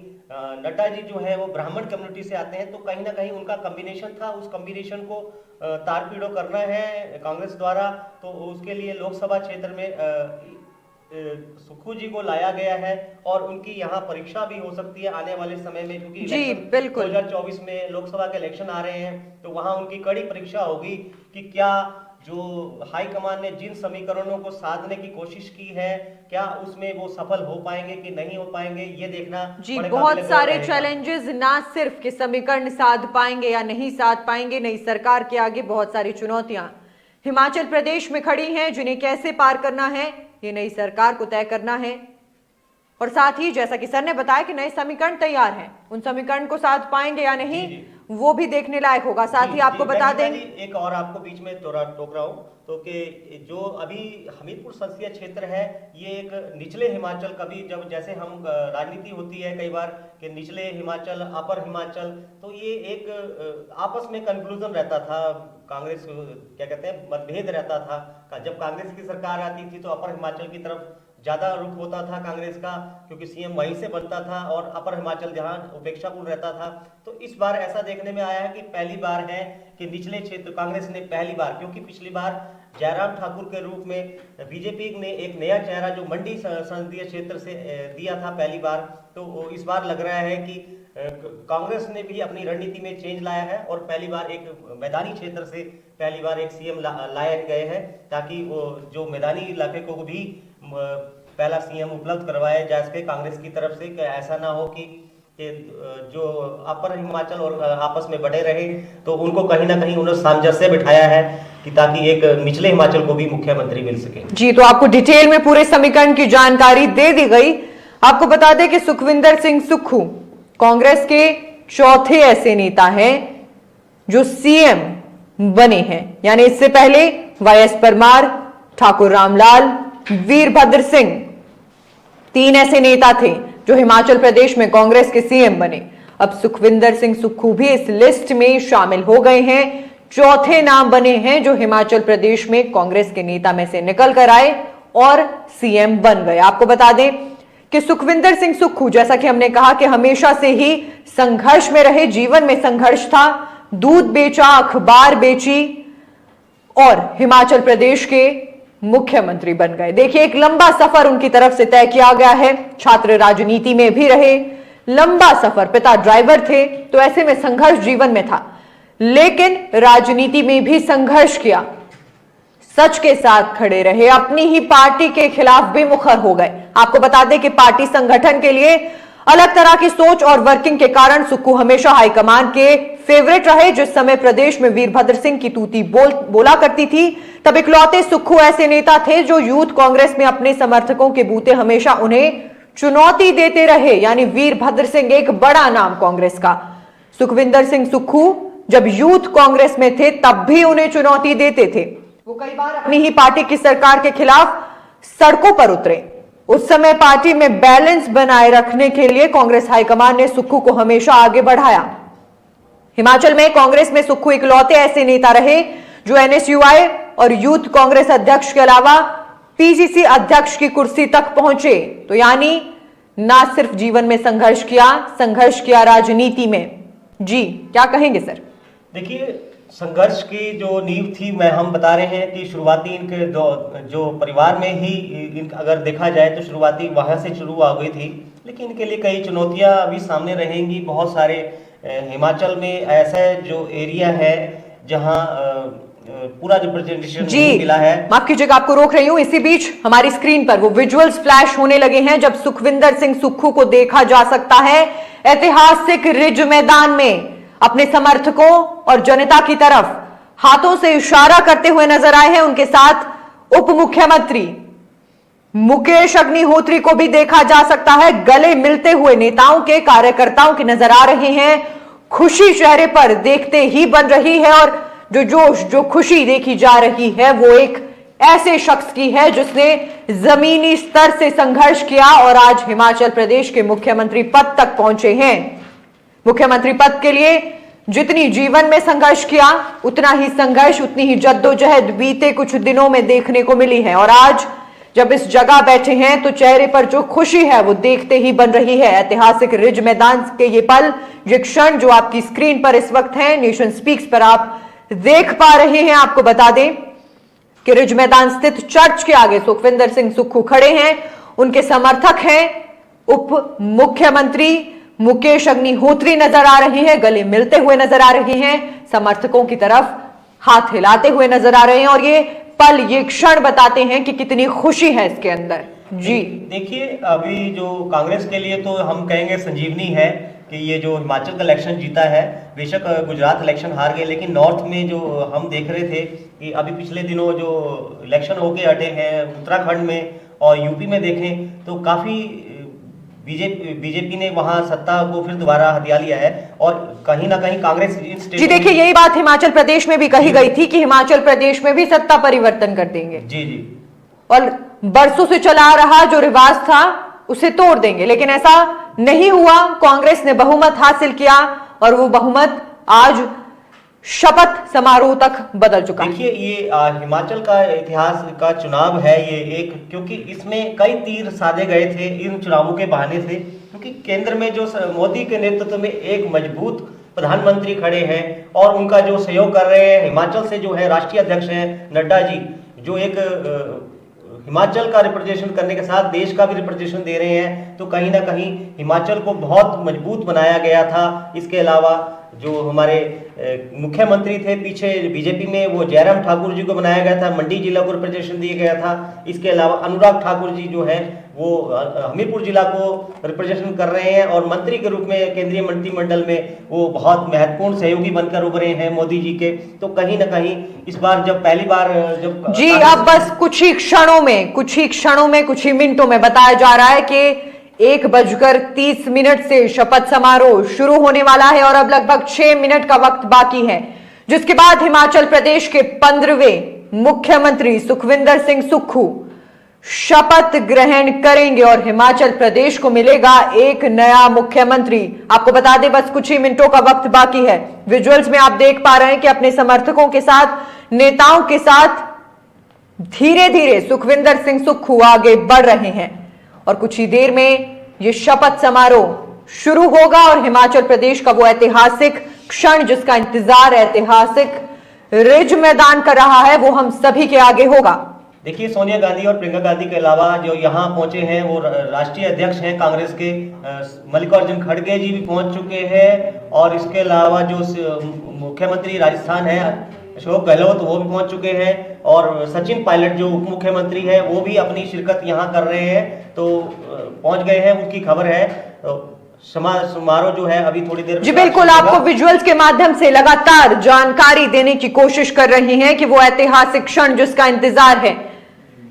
नड्डा जी जो है वो ब्राह्मण कम्युनिटी से आते हैं। तो कहीं ना कहीं उनका कॉम्बिनेशन था, उस कॉम्बिनेशन को तारपीड़ो करना है कांग्रेस द्वारा। तो उसके लिए लोकसभा क्षेत्र में सुक्खू जी को लाया गया है और उनकी यहाँ परीक्षा भी हो सकती है आने वाले समय में, क्योंकि जी बिल्कुल 2024 में लोकसभा के इलेक्शन आ रहे हैं। तो वहाँ उनकी कड़ी परीक्षा होगी कि क्या जो हाईकमान ने जिन समीकरणों को साधने की कोशिश की है, क्या उसमें वो सफल हो पाएंगे कि नहीं हो पाएंगे, ये देखना जी। बहुत सारे चैलेंजेस, ना सिर्फ कि समीकरण साध पाएंगे या नहीं साध पाएंगे, नई सरकार के आगे बहुत सारी चुनौतियां हिमाचल प्रदेश में खड़ी हैं, जिन्हें कैसे पार करना है ये नई सरकार को तय करना है। और साथ ही जैसा कि सर ने बताया कि नए समीकरण तैयार हैं, उन समीकरण को साध पाएंगे या नहीं वो भी देखने लायक होगा। साथ ही आपको बता दें, एक और आपको बीच में टोक रहा हूं तो कि जो अभी हमीरपुर संसदीय क्षेत्र है ये एक निचले हिमाचल, कभी जब जैसे हम राजनीति होती है कई बार कि निचले हिमाचल अपर हिमाचल, तो ये एक आपस में कंक्लूजन रहता था, कांग्रेस क्या कहते हैं मतभेद रहता था। जब कांग्रेस की सरकार आती थी तो अपर हिमाचल की तरफ ज्यादा रुख होता था कांग्रेस का, क्योंकि सीएम वहीं से बनता था और अपर हिमाचल जहां उपेक्षापूर्ण रहता था। तो इस बार ऐसा देखने में आया है कि पहली बार है कि निचले क्षेत्र कांग्रेस ने पहली बार, क्योंकि पिछली बार जयराम ठाकुर के रूप में बीजेपी ने एक नया चेहरा जो मंडी संसदीय क्षेत्र से दिया था पहली बार, तो इस बार लग रहा है कि कांग्रेस ने भी अपनी रणनीति में चेंज लाया है और पहली बार एक मैदानी क्षेत्र से पहली बार एक सीएम लाए गए हैं, ताकि वो जो मैदानी इलाके को भी पहला सीएम उपलब्ध करवाया जा सके कांग्रेस की तरफ से, कि ऐसा ना हो कि जो अपर हिमाचल और आपस में बढ़े रहे। तो उनको कहीं ना कहीं उन्होंने सामंजस्य बिठाया है कि ताकि एक निचले हिमाचल को भी मुख्यमंत्री मिल सके। जी, तो आपको डिटेल में पूरे समीकरण की जानकारी दे दी गई। आपको बता दें कि सुखविंदर सिंह सुक्खू कांग्रेस के चौथे ऐसे नेता हैं जो सीएम बने हैं, यानी इससे पहले वाईएस परमार, ठाकुर रामलाल, वीरभद्र सिंह, तीन ऐसे नेता थे जो हिमाचल प्रदेश में कांग्रेस के सीएम बने। अब सुखविंदर सिंह सुक्खू भी इस लिस्ट में शामिल हो गए हैं, चौथे नाम बने हैं जो हिमाचल प्रदेश में कांग्रेस के नेता में से निकल कर आए और सीएम बन गए। आपको बता दें कि सुखविंदर सिंह सुक्खू, जैसा कि हमने कहा कि हमेशा से ही संघर्ष में रहे, जीवन में संघर्ष था, दूध बेचा, अखबार बेची और हिमाचल प्रदेश के मुख्यमंत्री बन गए। देखिए, एक लंबा सफर उनकी तरफ से तय किया गया है, छात्र राजनीति में भी रहे, लंबा सफर, पिता ड्राइवर थे, तो ऐसे में संघर्ष जीवन में था, लेकिन राजनीति में भी संघर्ष किया, सच के साथ खड़े रहे, अपनी ही पार्टी के खिलाफ भी मुखर हो गए। आपको बता दें कि पार्टी संगठन के लिए अलग तरह की सोच और वर्किंग के कारण सुक्खू हमेशा हाईकमान के फेवरेट रहे। जिस समय प्रदेश में वीरभद्र सिंह की तूती बोला करती थी, तब इकलौते सुक्खू ऐसे नेता थे जो यूथ कांग्रेस में अपने समर्थकों के बूते हमेशा उन्हें चुनौती देते रहे, यानी वीरभद्र सिंह एक बड़ा नाम कांग्रेस का। सुखविंदर सिंह सुक्खू जब यूथ कांग्रेस में थे तब भी उन्हें चुनौती देते थे, वो कई बार अपनी ही पार्टी की सरकार के खिलाफ सड़कों पर उतरे। उस समय पार्टी में बैलेंस बनाए रखने के लिए कांग्रेस हाईकमान ने सुक्खू को हमेशा आगे बढ़ाया। हिमाचल में कांग्रेस में सुक्खू इकलौते ऐसे नेता रहे जो एनएसयूआई और यूथ कांग्रेस अध्यक्ष के अलावा पीसीसी अध्यक्ष की कुर्सी तक पहुंचे। तो यानी ना सिर्फ जीवन में संघर्ष किया राजनीति में। जी, क्या कहेंगे सर? देखिए, संघर्ष की जो नींव थी, हम बता रहे हैं कि शुरुआती इनके जो परिवार में ही अगर देखा जाए तो शुरुआती वहां से शुरू हो गई थी, लेकिन इनके लिए कई चुनौतियां अभी सामने रहेंगी। बहुत सारे हिमाचल में ऐसा जो एरिया है जहां पूरा रिप्रेजेंटेशन नहीं मिला है। माफ कीजिएगा, आपको रोक रही हूं। इसी बीच हमारी स्क्रीन पर वो विजुअल्स फ्लैश होने लगे हैं जब सुखविंदर सिंह सुक्खू को देखा जा सकता है ऐतिहासिक रिज मैदान में अपने समर्थकों और जनता की तरफ हाथों से इशारा करते हुए नजर आए हैं। उनके साथ उप मुख्यमंत्री मुकेश अग्निहोत्री को भी देखा जा सकता है। गले मिलते हुए नेताओं के कार्यकर्ताओं के नजर आ रहे हैं। खुशी चेहरे पर देखते ही बन रही है और जो जोश, जो खुशी देखी जा रही है वो एक ऐसे शख्स की है जिसने जमीनी स्तर से संघर्ष किया और आज हिमाचल प्रदेश के मुख्यमंत्री पद तक पहुंचे हैं। मुख्यमंत्री पद के लिए जितनी जीवन में संघर्ष किया उतना ही संघर्ष, उतनी ही जद्दोजहद बीते कुछ दिनों में देखने को मिली है और आज जब इस जगह बैठे हैं तो चेहरे पर जो खुशी है वो देखते ही बन रही है। ऐतिहासिक रिज मैदान के ये पल, ये क्षण जो आपकी स्क्रीन पर इस वक्त है, नेशन स्पीक्स पर आप देख पा रहे हैं। आपको बता दें कि रिज मैदान स्थित चर्च के आगे सुखविंदर सिंह सुक्खू खड़े हैं। उनके समर्थक हैं उप मुख्यमंत्री मुकेश अग्निहोत्री नजर आ रहे हैं, गले मिलते हुए नजर आ रहे हैं, समर्थकों की तरफ हाथ हिलाते हुए नजर आ रहे हैं और ये पल, ये क्षण बताते हैं कि कितनी खुशी है इसके अंदर। जी देखिए, अभी जो कांग्रेस के लिए तो हम कहेंगे संजीवनी है कि ये जो हिमाचल का इलेक्शन जीता है। बेशक गुजरात इलेक्शन हार गए, लेकिन नॉर्थ में जो हम देख रहे थे कि अभी पिछले दिनों जो इलेक्शन होके हटे हैं उत्तराखंड में और यूपी में देखें तो काफी बीजेपी ने वहां सत्ता को फिर दोबारा हथिया लिया है और कहीं ना कहीं कांग्रेस जी देखिए, यही बात हिमाचल प्रदेश में भी कही गई थी कि हिमाचल प्रदेश में भी सत्ता परिवर्तन कर देंगे। जी जी, और बरसों से चला आ रहा जो रिवाज था उसे तोड़ देंगे, लेकिन ऐसा नहीं हुआ। कांग्रेस ने बहुमत हासिल किया और वो बहुमत आज शपथ समारोह तक बदल चुका है। देखिए, ये हिमाचल का इतिहास का चुनाव है ये एक, क्योंकि इसमें कई तीर साधे गए थे इन चुनावों के बहाने से, क्योंकि केंद्र में जो मोदी के नेतृत्व में एक मजबूत प्रधानमंत्री खड़े हैं और उनका जो सहयोग कर रहे हैं। हिमाचल से जो है राष्ट्रीय अध्यक्ष हैं नड्डा जी, जो एक हिमाचल का रिप्रेजेंटेशन करने के साथ देश का भी रिप्रेजेंटेशन दे रहे हैं, तो कहीं ना कहीं हिमाचल को बहुत मजबूत बनाया गया था। इसके अलावा जो हमारे मुख्यमंत्री थे पीछे बीजेपी में, वो जयराम ठाकुर जी को बनाया गया था, मंडी जिला को रिप्रेजेंटेशन दिया गया था। इसके अलावा अनुराग ठाकुर जी जो है वो हमीरपुर जिला को रिप्रेजेंटेशन कर रहे हैं और मंत्री के रूप में केंद्रीय मंत्रिमंडल में वो बहुत महत्वपूर्ण सहयोगी बनकर उभरे हैं मोदी जी के। तो कहीं ना कहीं इस बार जब पहली बार जब जी, अब बस कुछ ही क्षणों में कुछ ही मिनटों में बताया जा रहा है कि 1:30 से शपथ समारोह शुरू होने वाला है और अब लगभग 6 मिनट का वक्त बाकी है, जिसके बाद हिमाचल प्रदेश के 15वें मुख्यमंत्री सुखविंदर सिंह सुक्खू शपथ ग्रहण करेंगे और हिमाचल प्रदेश को मिलेगा एक नया मुख्यमंत्री। आपको बता दें बस कुछ ही मिनटों का वक्त बाकी है। विजुअल्स में आप देख पा रहे हैं कि अपने समर्थकों के साथ, नेताओं के साथ धीरे धीरे सुखविंदर सिंह सुक्खू आगे बढ़ रहे हैं और कुछ ही देर में यह शपथ समारोह शुरू होगा और हिमाचल प्रदेश का वो ऐतिहासिक क्षण जिसका इंतजार ऐतिहासिक रिज मैदान कर रहा है वो हम सभी के आगे होगा। देखिए, सोनिया गांधी और प्रियंका गांधी के अलावा जो यहाँ पहुंचे हैं वो राष्ट्रीय अध्यक्ष हैं कांग्रेस के मल्लिकार्जुन खड़गे जी भी पहुंच चुके हैं और इसके अलावा जो मुख्यमंत्री राजस्थान है अशोक गहलोत वो भी पहुंच चुके हैं और सचिन पायलट जो उप मुख्यमंत्री है वो भी अपनी शिरकत यहाँ कर रहे हैं, तो पहुंच गए हैं, उनकी खबर है। समारोह जो है अभी थोड़ी देर जी बिल्कुल, आपको विजुअल्स के माध्यम से लगातार जानकारी देने की कोशिश कर रहे हैं कि वो ऐतिहासिक क्षण जिसका इंतजार है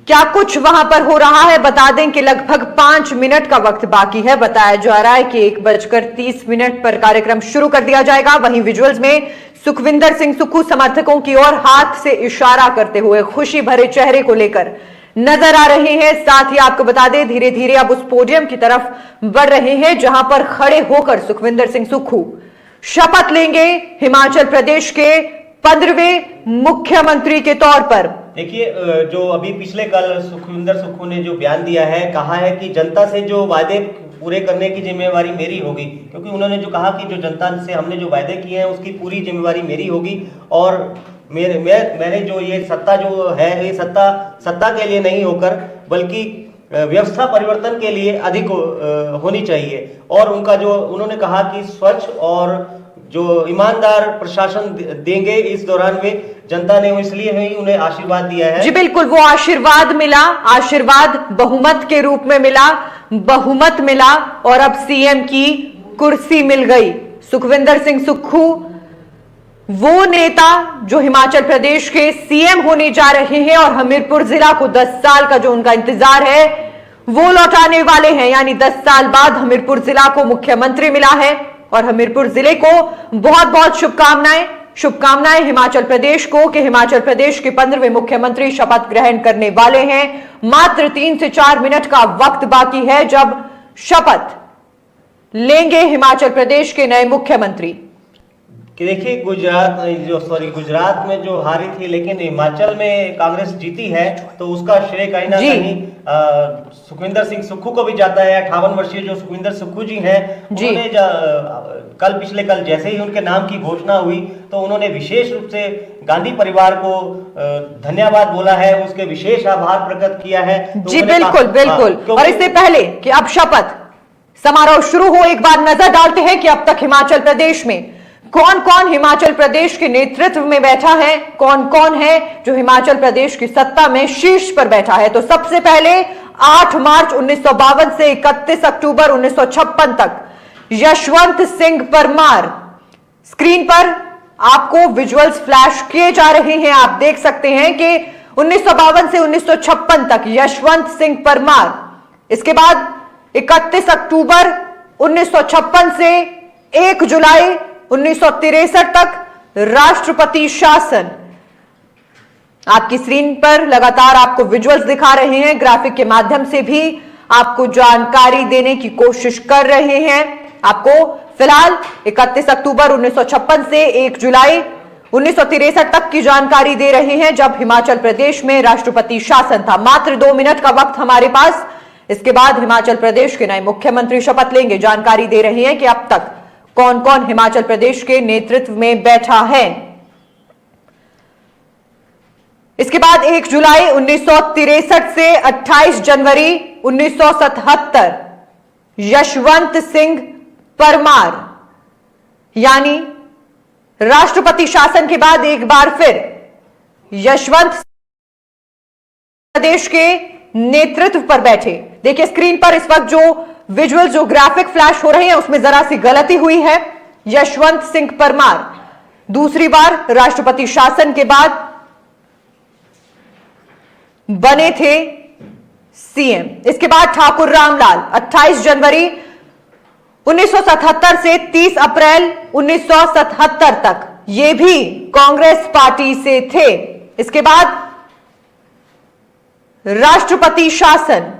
क्या कुछ वहां पर हो रहा है। बता दें कि लगभग 5 मिनट का वक्त बाकी है। बताया जा रहा है कि 1:30 पर कार्यक्रम शुरू कर दिया जाएगा। वहीं विजुअल्स में सुखविंदर सिंह सुक्खू समर्थकों की ओर हाथ से इशारा करते हुए खुशी भरे चेहरे को लेकर नजर आ रहे हैं। साथ ही आपको बता दें धीरे धीरे अब उस पोडियम की तरफ बढ़ रहे हैं जहां पर खड़े होकर सुखविंदर सिंह सुक्खू शपथ लेंगे हिमाचल प्रदेश के 15वें मुख्यमंत्री के तौर पर। देखिए, जो अभी पिछले कल सुखविंदर सुक्खू ने जो बयान दिया है, कहा है कि जनता से जो वादे पूरे करने की जिम्मेवारी मेरी होगी, क्योंकि उन्होंने जो कहा कि जो जनता से हमने जो वादे किए हैं उसकी पूरी जिम्मेवारी मेरी होगी और मैंने जो ये सत्ता जो है ये सत्ता के लिए नहीं होकर बल्कि व्यवस्था परिवर्तन के लिए अधिक होनी चाहिए। और उनका जो उन्होंने कहा कि स्वच्छ और जो ईमानदार प्रशासन देंगे इस दौरान वे, जनता ने इसलिए ही उन्हें आशीर्वाद दिया है। जी बिल्कुल, वो आशीर्वाद मिला, आशीर्वाद बहुमत के रूप में मिला, बहुमत मिला और अब सीएम की कुर्सी मिल गई। सुखविंदर सिंह सुक्खू वो नेता जो हिमाचल प्रदेश के सीएम होने जा रहे हैं और हमीरपुर जिला को 10 साल का जो उनका इंतजार है वो लौटाने वाले हैं। यानी 10 साल बाद हमीरपुर जिला को मुख्यमंत्री मिला है और हमीरपुर जिले को बहुत बहुत शुभकामनाएं, शुभकामनाएं हिमाचल प्रदेश को कि हिमाचल प्रदेश के 15वें मुख्यमंत्री शपथ ग्रहण करने वाले हैं। मात्र 3 से 4 मिनट का वक्त बाकी है जब शपथ लेंगे हिमाचल प्रदेश के नए मुख्यमंत्री। कि देखिए गुजरात में जो हारी थी, लेकिन हिमाचल में कांग्रेस जीती है, तो उसका श्रेय कहीं ना कहीं सुखविंदर सिंह सुक्खू को भी जाता है। 58 वर्षीय जो सुखविंदर सुक्खू जी हैं, उन्होंने पिछले कल जैसे ही उनके नाम की घोषणा हुई तो उन्होंने विशेष रूप से गांधी परिवार को धन्यवाद बोला है, उसके विशेष आभार प्रकट किया है। तो जी बिल्कुल बिल्कुल। और इससे पहले कि अब शपथ समारोह शुरू हो, एक बार नजर डालते हैं कि अब तक हिमाचल प्रदेश में कौन कौन हिमाचल प्रदेश के नेतृत्व में बैठा है, कौन कौन है जो हिमाचल प्रदेश की सत्ता में शीर्ष पर बैठा है। तो सबसे पहले 8 मार्च 1952 से 31 अक्टूबर 1956 तक यशवंत सिंह परमार। स्क्रीन पर आपको विजुअल्स फ्लैश किए जा रहे हैं, आप देख सकते हैं कि 1952 से 1956 तक यशवंत सिंह परमार। इसके बाद 31 अक्टूबर 1956 से 1 जुलाई 1963 तक राष्ट्रपति शासन। आपकी स्क्रीन पर लगातार आपको विजुअल्स दिखा रहे हैं, ग्राफिक के माध्यम से भी आपको जानकारी देने की कोशिश कर रहे हैं। आपको फिलहाल 31 अक्टूबर 1956 से 1 जुलाई 1963 तक की जानकारी दे रहे हैं जब हिमाचल प्रदेश में राष्ट्रपति शासन था। मात्र 2 मिनट का वक्त हमारे पास। इसके बाद हिमाचल प्रदेश के नए मुख्यमंत्री शपथ लेंगे। जानकारी दे रहे हैं कि अब तक कौन कौन हिमाचल प्रदेश के नेतृत्व में बैठा है। इसके बाद 1 जुलाई 1963 से 28 जनवरी 1977 यशवंत सिंह परमार। यानी राष्ट्रपति शासन के बाद एक बार फिर यशवंत प्रदेश के नेतृत्व पर बैठे। देखिए स्क्रीन पर इस वक्त जो विजुअल जो ग्राफिक फ्लैश हो रहे हैं उसमें जरा सी गलती हुई है। यशवंत सिंह परमार दूसरी बार राष्ट्रपति शासन के बाद बने थे सीएम। इसके बाद ठाकुर रामलाल 28 जनवरी 1977 से 30 अप्रैल 1977 तक ये भी कांग्रेस पार्टी से थे। इसके बाद राष्ट्रपति शासन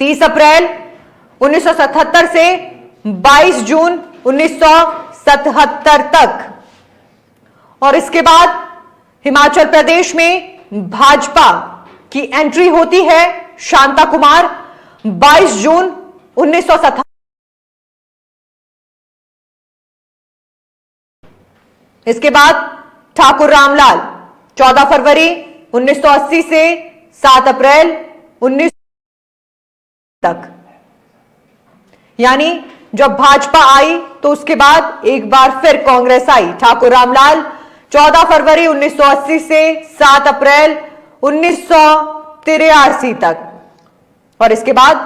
30 अप्रैल 1977 से 22 जून 1977 तक। और इसके बाद हिमाचल प्रदेश में भाजपा की एंट्री होती है। शांता कुमार 22 जून 1977। इसके बाद ठाकुर रामलाल 14 फरवरी 1980 से 7 अप्रैल 19 तक। यानी जब भाजपा आई तो उसके बाद एक बार फिर कांग्रेस आई। ठाकुर रामलाल 14 फरवरी 1980 से 7 अप्रैल 1983 तक। और इसके बाद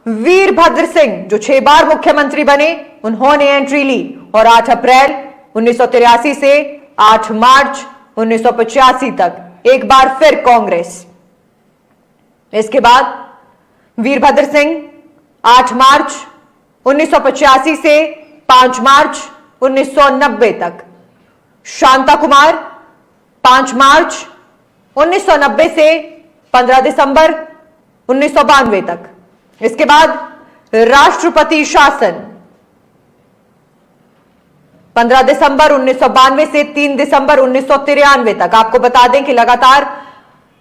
वीरभद्र सिंह जो 6 बार मुख्यमंत्री बने, उन्होंने एंट्री ली और 8 अप्रैल 1983 से 8 मार्च 1985 तक एक बार फिर कांग्रेस। इसके बाद वीरभद्र सिंह 8 मार्च 1985 से 5 मार्च 1990 तक। शांता कुमार 5 मार्च 1990 से 15 दिसंबर 1992 तक। इसके बाद राष्ट्रपति शासन 15 दिसंबर 1992 से 3 दिसंबर 1993 तक। आपको बता दें कि लगातार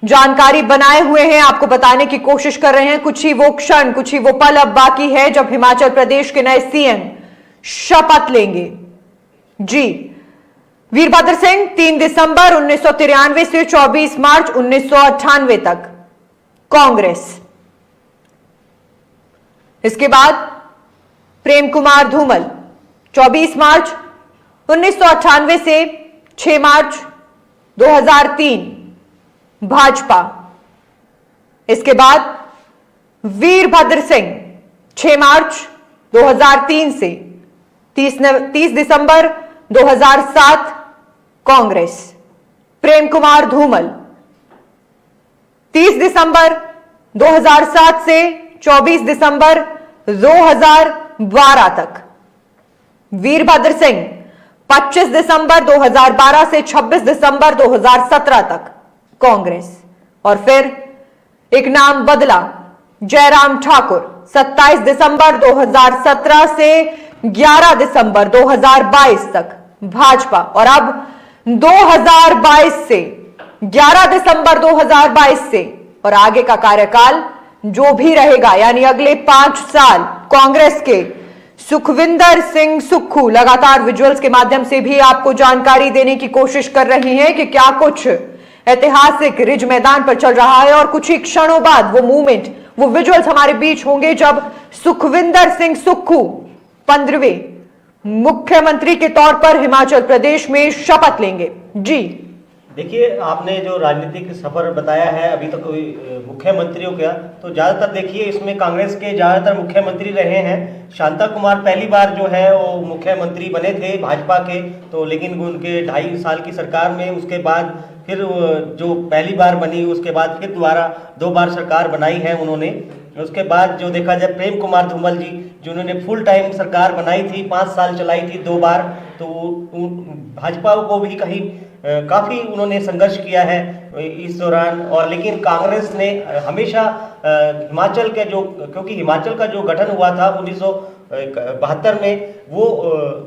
जानकारी बनाए हुए हैं, आपको बताने की कोशिश कर रहे हैं। कुछ ही वो क्षण, कुछ ही वो पल अब बाकी है जब हिमाचल प्रदेश के नए सीएम शपथ लेंगे। जी, वीरभद्र सिंह 3 दिसंबर 1993 से 24 मार्च 1998 तक कांग्रेस। इसके बाद प्रेम कुमार धूमल 24 मार्च 1998 से 6 मार्च 2003 भाजपा। इसके बाद वीरभद्र सिंह 6 मार्च 2003 से 30 दिसंबर 2007 कांग्रेस। प्रेम कुमार धूमल 30 दिसंबर 2007 से 24 दिसंबर 2012 तक। वीरभद्र सिंह 25 दिसंबर 2012 से 26 दिसंबर 2017 तक कांग्रेस। और फिर एक नाम बदला, जयराम ठाकुर 27 दिसंबर 2017 से 11 दिसंबर 2022 तक भाजपा। और अब 2022 से 11 दिसंबर 2022 से और आगे का कार्यकाल जो भी रहेगा, यानी अगले 5 साल कांग्रेस के सुखविंदर सिंह सुक्खू लगातार विजुअल्स के माध्यम से भी आपको जानकारी देने की कोशिश कर रही हैं कि क्या कुछ ऐतिहासिक रिज मैदान पर चल रहा है। और कुछ ही क्षणों बाद वो मूवमेंट, वो विजुअल्स हमारे बीच होंगे जब सुखविंदर सिंह सुक्खू 15वें मुख्यमंत्री के तौर पर हिमाचल प्रदेश में शपथ लेंगे। जी देखिए, आपने जो राजनीतिक सफर बताया है अभी तक मुख्यमंत्रियों का, तो ज्यादातर देखिए इसमें कांग्रेस के ज्यादातर मुख्यमंत्री रहे हैं। शांता कुमार पहली बार जो है वो मुख्यमंत्री बने थे भाजपा के, तो लेकिन उनके 2.5 साल की सरकार में उसके बाद फिर जो पहली बार बनी उसके बाद फिर दोबारा 2 बार सरकार बनाई है उन्होंने। उसके बाद जो देखा जाए प्रेम कुमार धूमल जी, जिन्होंने फुल टाइम सरकार बनाई थी, 5 साल चलाई थी 2 बार, तो भाजपा को भी कहीं काफी उन्होंने संघर्ष किया है इस दौरान। और लेकिन कांग्रेस ने हमेशा हिमाचल के जो, क्योंकि हिमाचल का जो गठन हुआ था 1972 में, वो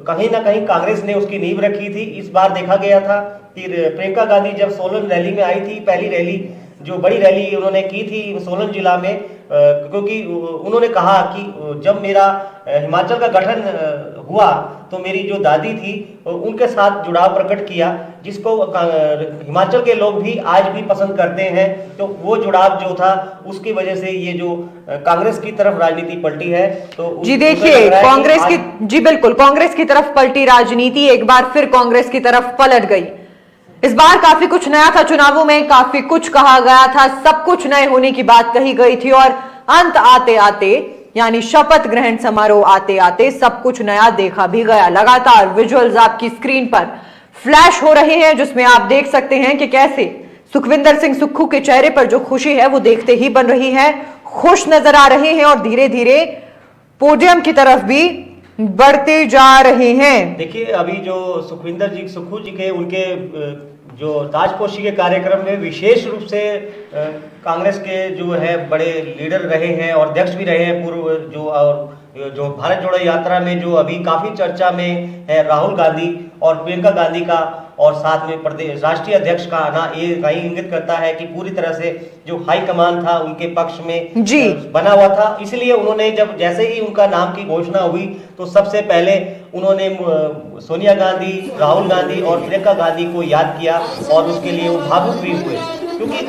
कहीं ना कहीं कांग्रेस ने उसकी नींव रखी थी। इस बार देखा गया था कि प्रियंका गांधी जब सोलन रैली में आई थी, पहली रैली जो बड़ी रैली उन्होंने की थी सोलन जिला में, क्योंकि उन्होंने कहा कि जब मेरा हिमाचल का गठन हुआ तो मेरी जो दादी थी उनके साथ जुड़ाव प्रकट किया, जिसको हिमाचल के लोग भी आज भी पसंद करते हैं। तो वो जुड़ाव जो था उसकी वजह से ये जो कांग्रेस की तरफ राजनीति पलटी है। तो जी देखिए, कांग्रेस की, जी बिल्कुल, कांग्रेस की तरफ पलटी राजनीति एक बार फिर कांग्रेस की तरफ पलट गई। इस बार काफी कुछ नया था, चुनावों में काफी कुछ कहा गया था, सब कुछ नए होने की बात कही गई थी। और अंत आते आते, यानी शपथ ग्रहण समारोह आते आते सब कुछ नया देखा भी गया। लगातार विजुअल्स आपकी स्क्रीन पर फ्लैश हो रहे हैं, जिसमें आप देख सकते हैं कि कैसे सुखविंदर सिंह सुक्खू के चेहरे पर जो खुशी है वो देखते ही बन रही है, खुश नजर आ रहे हैं और धीरे धीरे पोडियम की तरफ भी बढ़ते जा रहे हैं। देखिए, अभी जो सुखविंदर जी सुक्खू जी के उनके जो ताजपोशी के कार्यक्रम में विशेष रूप से कांग्रेस के जो है बड़े लीडर रहे हैं और अध्यक्ष भी रहे हैं पूर्व, जो भारत जोड़ो यात्रा में जो अभी काफी चर्चा में है राहुल गांधी और प्रियंका गांधी का, और साथ में प्रदेश राष्ट्रीय अध्यक्ष का आना, ये कहीं इंगित करता है कि पूरी तरह से जो हाई कमान था उनके पक्ष में जी बना हुआ था। इसलिए उन्होंने जब जैसे ही उनका नाम की घोषणा हुई तो सबसे पहले उन्होंने सोनिया गांधी, राहुल गांधी और प्रियंका गांधी को याद किया और उसके लिए वो भावुक भी हुए, क्योंकि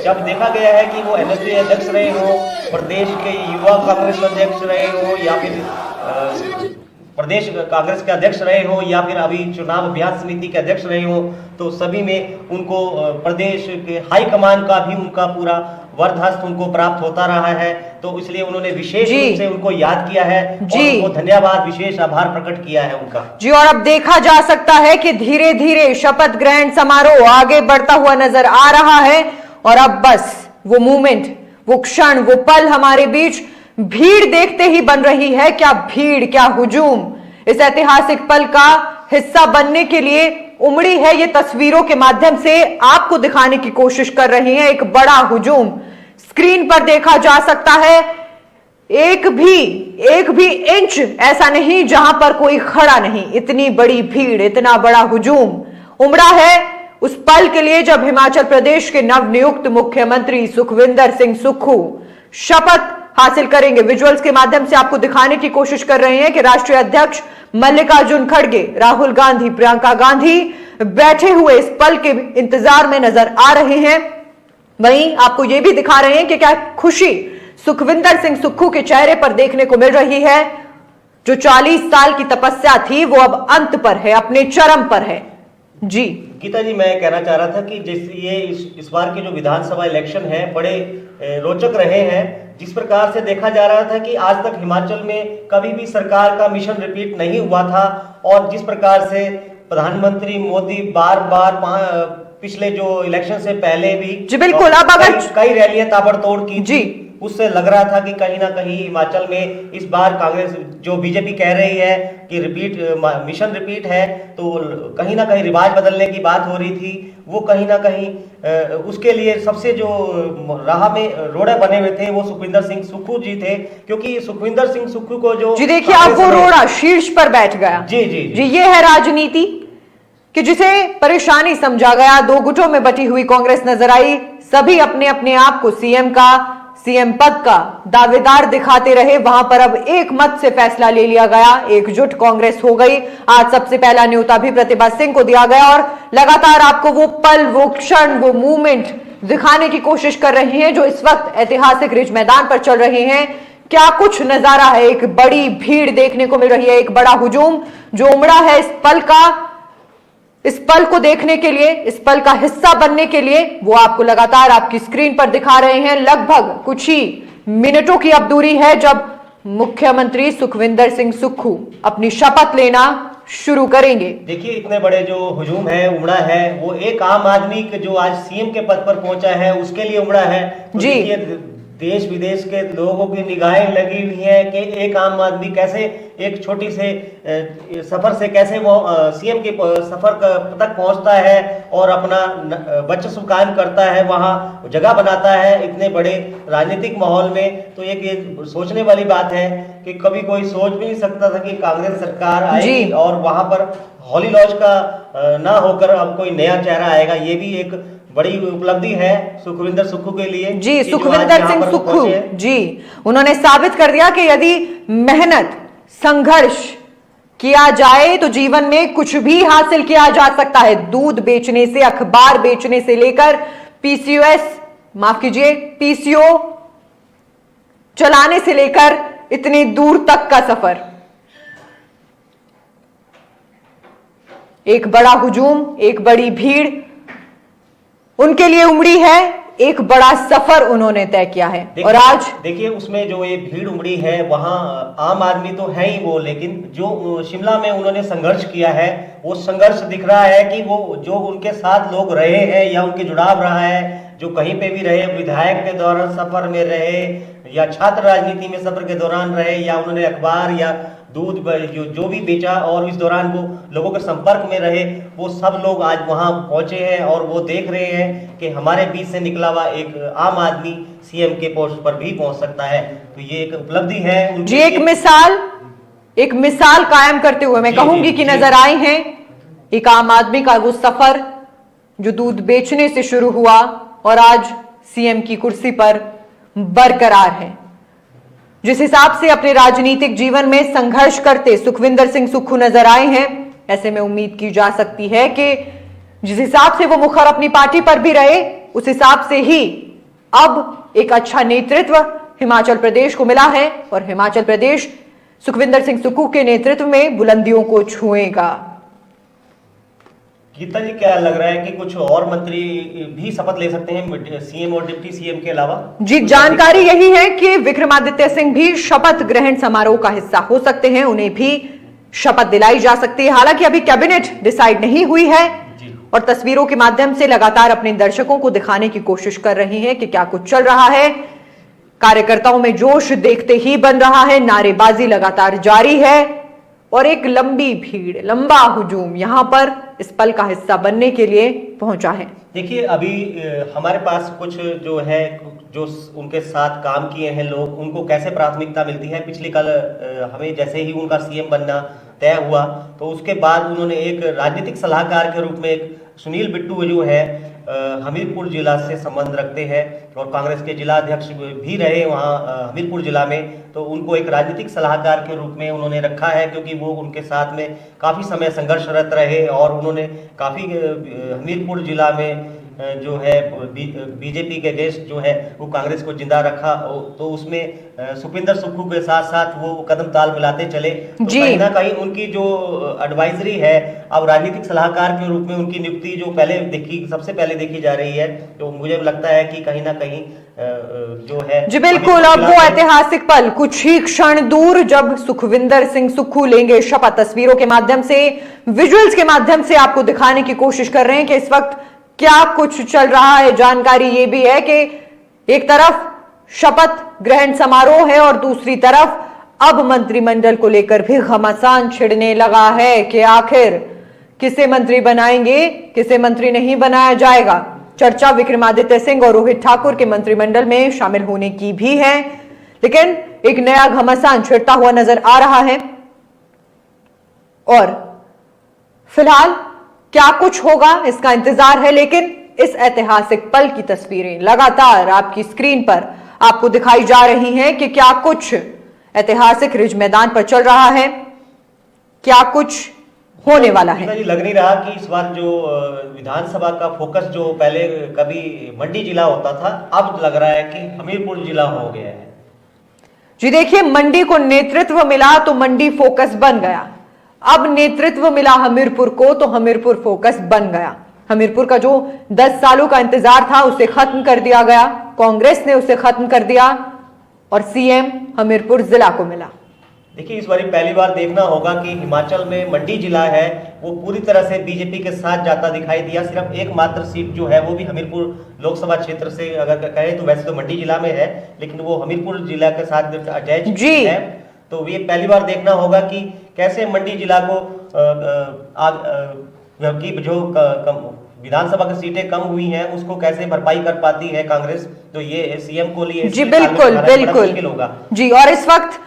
जब देखा गया है कि वो एनएसए अध्यक्ष रहे हो, प्रदेश के युवा कांग्रेस अध्यक्ष रहे हो, या फिर प्रदेश कांग्रेस के अध्यक्ष रहे हो, या फिर अभी चुनाव अभ्यास समिति के अध्यक्ष रहे हो, तो सभी में उनको प्रदेश के हाई कमान का भी उनका पूरा वरदहस्त उनको प्राप्त होता रहा है। तो इसलिए उन्होंने विशेष रूप से उनको याद किया है और उनको धन्यवाद, विशेष आभार प्रकट किया है उनका। जी, और अब देखा जा सकता है कि धीरे धीरे शपथ ग्रहण समारोह आगे बढ़ता हुआ नजर आ रहा है। और अब बस वो मूवमेंट, वो क्षण, वो पल हमारे बीच भीड़ देखते ही बन रही है। क्या भीड़, क्या हुजूम इस ऐतिहासिक पल का हिस्सा बनने के लिए उमड़ी है। ये तस्वीरों के माध्यम से आपको दिखाने की कोशिश कर रही हैं। एक बड़ा हुजूम स्क्रीन पर देखा जा सकता है। एक भी इंच ऐसा नहीं जहां पर कोई खड़ा नहीं। इतनी बड़ी भीड़, इतना बड़ा हुजूम उमड़ा है उस पल के लिए जब हिमाचल प्रदेश के नवनियुक्त मुख्यमंत्री सुखविंदर सिंह सुक्खू शपथ हासिल करेंगे। विजुअल्स के माध्यम से आपको दिखाने की कोशिश कर रहे हैं कि राष्ट्रीय अध्यक्ष मल्लिकार्जुन खड़गे, राहुल गांधी, प्रियंका गांधी बैठे हुए इस पल के इंतजार में नजर आ रहे हैं। वहीं आपको यह भी दिखा रहे हैं कि क्या खुशी सुखविंदर सिंह सुक्खू के चेहरे पर देखने को मिल रही है। जो 40 साल की तपस्या थी वो अब अंत पर है, अपने चरम पर है। जी गीता जी, मैं कहना चाह रहा था कि जैसे ये इस बार के जो विधानसभा इलेक्शन है बड़े रोचक रहे हैं। जिस प्रकार से देखा जा रहा था कि आज तक हिमाचल में कभी भी सरकार का मिशन रिपीट नहीं हुआ था, और जिस प्रकार से प्रधानमंत्री मोदी बार बार पिछले जो इलेक्शन से पहले भी जी बिल्कुल, अब अगर कई रैलियां ताबड़तोड़ की जी, उससे लग रहा था कि कहीं ना कहीं हिमाचल में इस बार कांग्रेस, जो बीजेपी कह रही है कि मिशन रिपीट है, तो कहीं ना कहीं रिवाज बदलने की बात हो रही थी। वो कहीं ना कहीं उसके लिए सबसे जो राह में रोड़े बने हुए थे वो सुखविंदर सिंह सुक्खू जी थे, क्योंकि सुखविंदर सिंह सुक्खू को जो जी देखिए, आप वो रोड़ा शीर्ष पर बैठ गया। जी जी जी, ये है राजनीति कि जिसे परेशानी समझा गया। दो गुटों में बटी हुई कांग्रेस नजर आई। सभी अपने अपने आप को सीएम पद का दावेदार दिखाते रहे। वहां पर अब एक मत से फैसला ले लिया गया, एकजुट कांग्रेस हो गई। आज सबसे पहला न्योता भी प्रतिभा सिंह को दिया गया, और लगातार आपको वो पल, वो क्षण, वो मूवमेंट दिखाने की कोशिश कर रहे हैं जो इस वक्त ऐतिहासिक रिज मैदान पर चल रहे हैं। क्या कुछ नजारा है, एक बड़ी भीड़ देखने को मिल रही है, एक बड़ा हुजूम जो उमड़ा है इस पल को देखने के लिए, इस पल का हिस्सा बनने के लिए। वो आपको लगातार आपकी स्क्रीन पर दिखा रहे हैं। लगभग कुछ ही मिनटों की अब दूरी है जब मुख्यमंत्री सुखविंदर सिंह सुक्खू अपनी शपथ लेना शुरू करेंगे। देखिए, इतने बड़े जो हुजूम है, उमड़ा है, वो एक आम आदमी के जो आज सीएम के पद पर पहुंचा है उसके लिए उमड़ा है। तो जी, देश विदेश के लोगों की निगाहें लगी हुई हैं कि एक आम आदमी कैसे एक छोटी से सफर से कैसे वो सीएम के सफर तक पहुंचता है और अपना वर्चस्व कायम करता है, वहां जगह बनाता है इतने बड़े राजनीतिक माहौल में। तो एक ये सोचने वाली बात है कि कभी कोई सोच भी नहीं सकता था कि कांग्रेस सरकार आएगी और वहां पर हॉली लॉज का ना होकर अब कोई नया चेहरा आएगा। ये भी एक बड़ी उपलब्धि है सुखविंदर सुक्खू के लिए। जी, सुखविंदर सिंह सुक्खू जी, उन्होंने साबित कर दिया कि यदि मेहनत, संघर्ष किया जाए तो जीवन में कुछ भी हासिल किया जा सकता है। दूध बेचने से, अखबार बेचने से लेकर पीसीओ चलाने से लेकर इतनी दूर तक का सफर। एक बड़ा हुजूम, एक बड़ी भीड़ उनके लिए उमड़ी है, एक बड़ा सफर उन्होंने तय किया है। और आज देखिए, उसमें जो ये भीड़ उमड़ी है वहां आम आदमी तो है ही वो, लेकिन जो शिमला में उन्होंने संघर्ष किया है वो संघर्ष दिख रहा है कि वो जो उनके साथ लोग रहे हैं या उनके जुड़ाव रहा है, जो कहीं पे भी रहे, विधायक के दौरान सफर में रहे या छात्र राजनीति में सफर के दौरान रहे, या उन्होंने अखबार या दूध जो भी बेचा और इस दौरान वो लोगों के संपर्क में रहे, वो सब लोग आज वहां पहुंचे हैं और वो देख रहे हैं कि हमारे बीच से निकला हुआ एक आम आदमी सीएम के पोस्ट पर भी पहुंच सकता है। तो ये एक उपलब्धि है जी। एक मिसाल कायम करते हुए मैं कहूंगी कि नजर आए हैं एक आम आदमी का वो सफर जो दूध बेचने से शुरू हुआ और आज सीएम की कुर्सी पर बरकरार है। जिस हिसाब से अपने राजनीतिक जीवन में संघर्ष करते सुखविंदर सिंह सुक्खू नजर आए हैं, ऐसे में उम्मीद की जा सकती है कि जिस हिसाब से वो मुखर अपनी पार्टी पर भी रहे, उस हिसाब से ही अब एक अच्छा नेतृत्व हिमाचल प्रदेश को मिला है और हिमाचल प्रदेश सुखविंदर सिंह सुक्खू के नेतृत्व में बुलंदियों को छुएगा। गीता जी, क्या लग रहा है कि कुछ और मंत्री भी शपथ ले सकते हैं सीएम और डिप्टी सीएम के अलावा? जी, जानकारी यही है कि विक्रमादित्य सिंह भी शपथ ग्रहण समारोह का हिस्सा हो सकते हैं, उन्हें भी शपथ दिलाई जा सकती है। हालांकि अभी कैबिनेट डिसाइड नहीं हुई है और तस्वीरों के माध्यम से लगातार अपने दर्शकों को दिखाने की कोशिश कर रही हैं कि क्या कुछ चल रहा है। कार्यकर्ताओं में जोश देखते ही बन रहा है, नारेबाजी लगातार जारी है और एक लंबी भीड़, लंबा हुजूम यहां पर इस पल का हिस्सा बनने के लिए पहुंचा है। देखिए, अभी हमारे पास कुछ जो है, जो उनके साथ काम किए हैं लोग, उनको कैसे प्राथमिकता मिलती है। पिछली कल हमें जैसे ही उनका सीएम बनना तय हुआ तो उसके बाद उन्होंने एक राजनीतिक सलाहकार के रूप में एक सुनील बिट्टू जो है हमीरपुर जिला से संबंध रखते हैं और कांग्रेस के जिला अध्यक्ष भी रहे वहाँ हमीरपुर जिला में, तो उनको एक राजनीतिक सलाहकार के रूप में उन्होंने रखा है, क्योंकि वो उनके साथ में काफ़ी समय संघर्षरत रहे और उन्होंने काफ़ी हमीरपुर जिला में जो है बीजेपी के अगेंस्ट जो है वो कांग्रेस को जिंदा रखा, तो उसमें सुखविंदर सुक्खू के साथ साथ वो कदम ताल मिलाते चले। तो कहीं ना कहीं उनकी जो एडवाइजरी है, अब राजनीतिक सलाहकार के रूप में उनकी नियुक्ति जो सबसे पहले देखी जा रही है, तो मुझे लगता है कि कहीं ना कहीं जो है जी बिल्कुल। अब वो ऐतिहासिक पल कुछ ही क्षण दूर जब सुखविंदर सिंह सुक्खू लेंगे शपथ। तस्वीरों के माध्यम से, विजुअल्स के माध्यम से आपको दिखाने की कोशिश कर रहे हैं कि इस वक्त क्या कुछ चल रहा है। जानकारी ये भी है कि एक तरफ शपथ ग्रहण समारोह है और दूसरी तरफ अब मंत्रिमंडल को लेकर भी घमासान छिड़ने लगा है कि आखिर किसे मंत्री बनाएंगे, किसे मंत्री नहीं बनाया जाएगा। चर्चा विक्रमादित्य सिंह और रोहित ठाकुर के मंत्रिमंडल में शामिल होने की भी है, लेकिन एक नया घमासान छिड़ता हुआ नजर आ रहा है। और फिलहाल क्या कुछ होगा इसका इंतजार है, लेकिन इस ऐतिहासिक पल की तस्वीरें लगातार आपकी स्क्रीन पर आपको दिखाई जा रही हैं कि क्या कुछ ऐतिहासिक रिज मैदान पर चल रहा है, क्या कुछ होने वाला है। लग नहीं रहा कि इस बार जो विधानसभा का फोकस जो पहले कभी मंडी जिला होता था, अब लग रहा है कि हमीरपुर जिला हो गया है। जी देखिए, मंडी को नेतृत्व मिला तो मंडी फोकस बन गया, अब नेतृत्व मिला हमीरपुर को तो हमीरपुर फोकस बन गया। हमीरपुर का जो 10 सालों का इंतजार था उसे खत्म कर दिया गया, कांग्रेस ने उसे खत्म कर दिया और सीएम हमीरपुर जिला को मिला। देखिए, इस बार पहली बार देखना होगा कि हिमाचल में मंडी जिला है वो पूरी तरह से बीजेपी के साथ जाता दिखाई दिया। सिर्फ एकमात्र सीट जो है वो भी हमीरपुर लोकसभा क्षेत्र से अगर कहें तो वैसे तो मंडी जिला में है, लेकिन वो हमीरपुर जिला के साथ अटैच है। तो ये पहली बार देखना होगा कि कैसे मंडी जिला को की जो विधानसभा की सीटें कम हुई हैं उसको कैसे भरपाई कर पाती है कांग्रेस। तो ये सीएम को लिए जी बिल्कुल होगा जी। और इस वक्त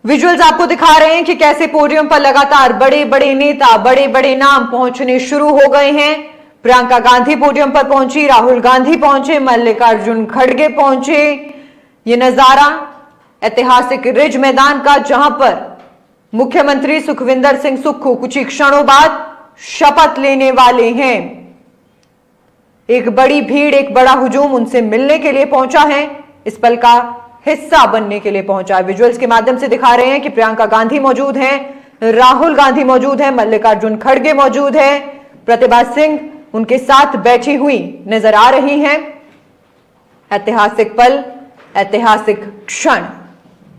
विजुअल्स आपको दिखा रहे हैं कि कैसे पोडियम पर लगातार बड़े बड़े नेता, बड़े बड़े नाम पहुंचने शुरू हो गए हैं। प्रियंका गांधी पोडियम पर पहुंची, राहुल गांधी पहुंचे, मल्लिकार्जुन खड़गे पहुंचे। ये नजारा ऐतिहासिक रिज मैदान का, जहां पर मुख्यमंत्री सुखविंदर सिंह सुक्खू कुछ ही क्षणों बाद शपथ लेने वाले हैं। एक बड़ी भीड़, एक बड़ा हुजूम उनसे मिलने के लिए पहुंचा है, इस पल का हिस्सा बनने के लिए पहुंचा है। विजुअल्स के माध्यम से दिखा रहे हैं कि प्रियंका गांधी मौजूद हैं, राहुल गांधी मौजूद है, मल्लिकार्जुन खड़गे मौजूद है, प्रतिभा सिंह उनके साथ बैठी हुई नजर आ रही हैं। ऐतिहासिक पल, ऐतिहासिक क्षण।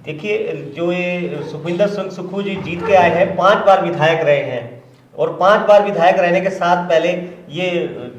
देखिए, जो ये सुखविंदर सिंह सुक्खू जी जीत के आए हैं, 5 बार विधायक रहे हैं और 5 बार विधायक रहने के साथ पहले ये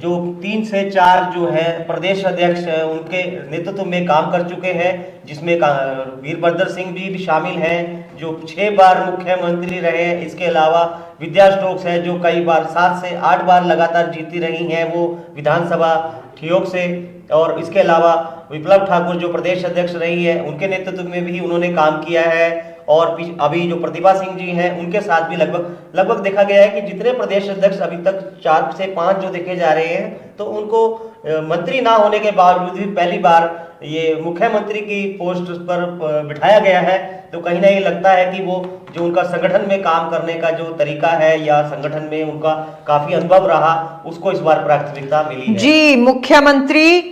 जो 3 से 4 जो है प्रदेश अध्यक्ष उनके नेतृत्व में काम कर चुके हैं, जिसमें वीरभद्र सिंह जी भी शामिल हैं जो 6 बार मुख्यमंत्री रहे हैं। इसके अलावा विद्या स्टोक्स है जो कई बार 7 से 8 बार लगातार जीती रही हैं वो विधानसभा ठियोग से। और इसके अलावा विप्लव ठाकुर जो प्रदेश अध्यक्ष रही है उनके नेतृत्व में भी उन्होंने काम किया है। और अभी जो प्रतिभा सिंह जी हैं उनके साथ भी लगभग देखा गया है कि जितने प्रदेश अध्यक्ष अभी तक 4 से 5 जो देखे जा रहे हैं, तो उनको मंत्री ना होने के बावजूद भी पहली बार ये मुख्यमंत्री की पोस्ट पर बिठाया गया है। तो कहीं ना कहीं लगता है कि वो जो उनका संगठन में काम करने का जो तरीका है या संगठन में उनका काफी अनुभव रहा, उसको इस बार प्राथमिकता मिली है। जी, मुख्यमंत्री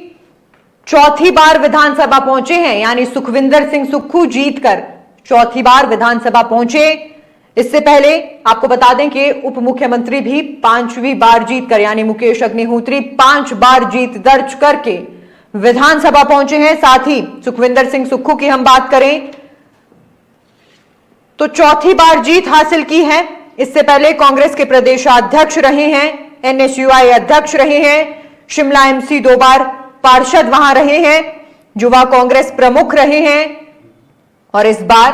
चौथी बार विधानसभा पहुंचे हैं, यानी सुखविंदर सिंह सुक्खू जीतकर चौथी बार विधानसभा पहुंचे। इससे पहले आपको बता दें कि उप मुख्यमंत्री भी 5वीं बार जीतकर, यानी मुकेश अग्निहोत्री 5 बार जीत दर्ज करके विधानसभा पहुंचे हैं। साथ ही सुखविंदर सिंह सुक्खू की हम बात करें तो चौथी बार जीत हासिल की है। इससे पहले कांग्रेस के प्रदेशाध्यक्ष रहे हैं, एनएसयूआई अध्यक्ष रहे हैं, शिमला एमसी 2 बार पार्षद वहां रहे हैं, युवा कांग्रेस प्रमुख रहे हैं और इस बार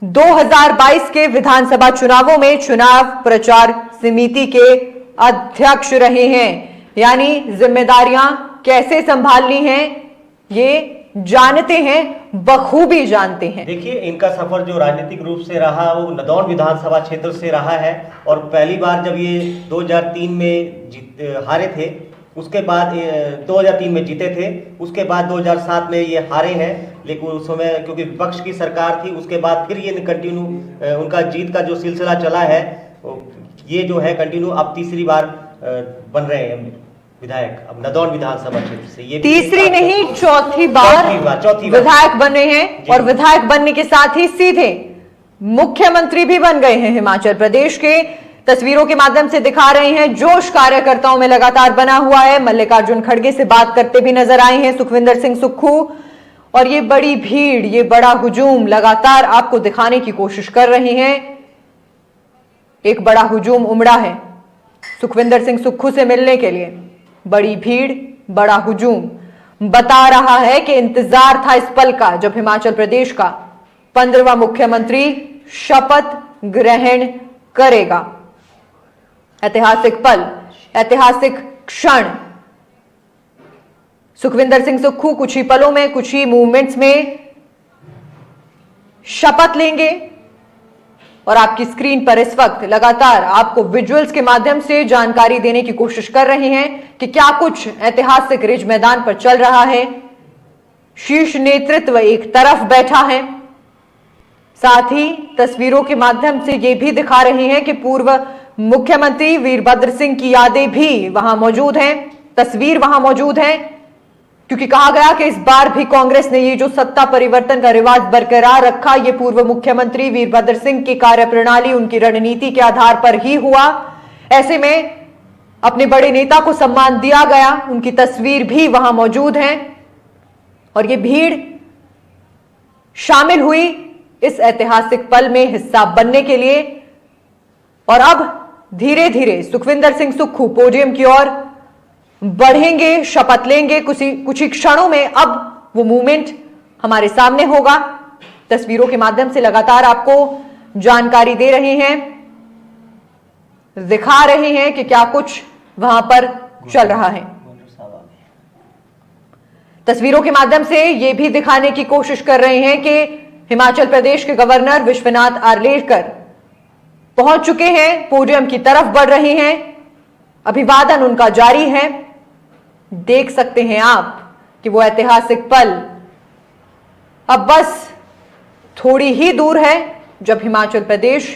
2022 के विधानसभा चुनावों में चुनाव प्रचार समिति के अध्यक्ष रहे हैं। यानी जिम्मेदारियां कैसे संभालनी हैं ये जानते हैं, बखूबी जानते हैं। देखिए, इनका सफर जो राजनीतिक रूप से रहा वो नदौन विधानसभा क्षेत्र से रहा है और पहली बार जब ये 2003 में हारे थे, उसके बाद 2003 में जीते थे, उसके बाद 2007 में ये हारे हैं। लेकिन उस समय क्योंकि विपक्ष की सरकार थी, उसके बाद फिर ये कंटिन्यू उनका जीत का जो सिलसिला चला है, ये जो है कंटिन्यू अब तीसरी बार बन रहे हैं विधायक अब नदौन विधानसभा क्षेत्र से, ये तीसरी नहीं चौथी बार विधायक बने हैं और विधायक बनने के साथ ही सीधे मुख्यमंत्री भी बन गए हैं हिमाचल प्रदेश के। तस्वीरों के माध्यम से दिखा रहे हैं, जोश कार्यकर्ताओं में लगातार बना हुआ है। मल्लिकार्जुन खड़गे से बात करते भी नजर आए हैं सुखविंदर सिंह सुक्खू, और ये बड़ी भीड़, ये बड़ा हुजूम लगातार आपको दिखाने की कोशिश कर रही हैं। एक बड़ा हुजूम उमड़ा है सुखविंदर सिंह सुक्खू से मिलने के लिए। बड़ी भीड़, बड़ा हुजूम बता रहा है कि इंतजार था इस पल का जब हिमाचल प्रदेश का 15वां मुख्यमंत्री शपथ ग्रहण करेगा। ऐतिहासिक पल, ऐतिहासिक क्षण। सुखविंदर सिंह सुक्खू कुछ ही पलों में, कुछ ही मूवमेंट्स में शपथ लेंगे और आपकी स्क्रीन पर इस वक्त लगातार आपको विजुअल्स के माध्यम से जानकारी देने की कोशिश कर रहे हैं कि क्या कुछ ऐतिहासिक रिज मैदान पर चल रहा है। शीर्ष नेतृत्व एक तरफ बैठा है, साथ ही तस्वीरों के माध्यम से यह भी दिखा रहे हैं कि पूर्व मुख्यमंत्री वीरभद्र सिंह की यादें भी वहां मौजूद हैं, तस्वीर वहां मौजूद है, क्योंकि कहा गया कि इस बार भी कांग्रेस ने ये जो सत्ता परिवर्तन का रिवाज बरकरार रखा, ये पूर्व मुख्यमंत्री वीरभद्र सिंह की कार्यप्रणाली, उनकी रणनीति के आधार पर ही हुआ। ऐसे में अपने बड़े नेता को सम्मान दिया गया, उनकी तस्वीर भी वहां मौजूद है और ये भीड़ शामिल हुई इस ऐतिहासिक पल में हिस्सा बनने के लिए। और अब धीरे धीरे सुखविंदर सिंह सुक्खू पोडियम की ओर बढ़ेंगे, शपथ लेंगे। कुछ ही क्षणों में अब वो मूवमेंट हमारे सामने होगा। तस्वीरों के माध्यम से लगातार आपको जानकारी दे रहे हैं, दिखा रहे हैं कि क्या कुछ वहां पर चल रहा है। तस्वीरों के माध्यम से ये भी दिखाने की कोशिश कर रहे हैं कि हिमाचल प्रदेश के गवर्नर विश्वनाथ आर्लेकर पहुंच चुके हैं, पोडियम की तरफ बढ़ रहे हैं, अभिवादन उनका जारी है। देख सकते हैं आप कि वो ऐतिहासिक पल अब बस थोड़ी ही दूर है जब हिमाचल प्रदेश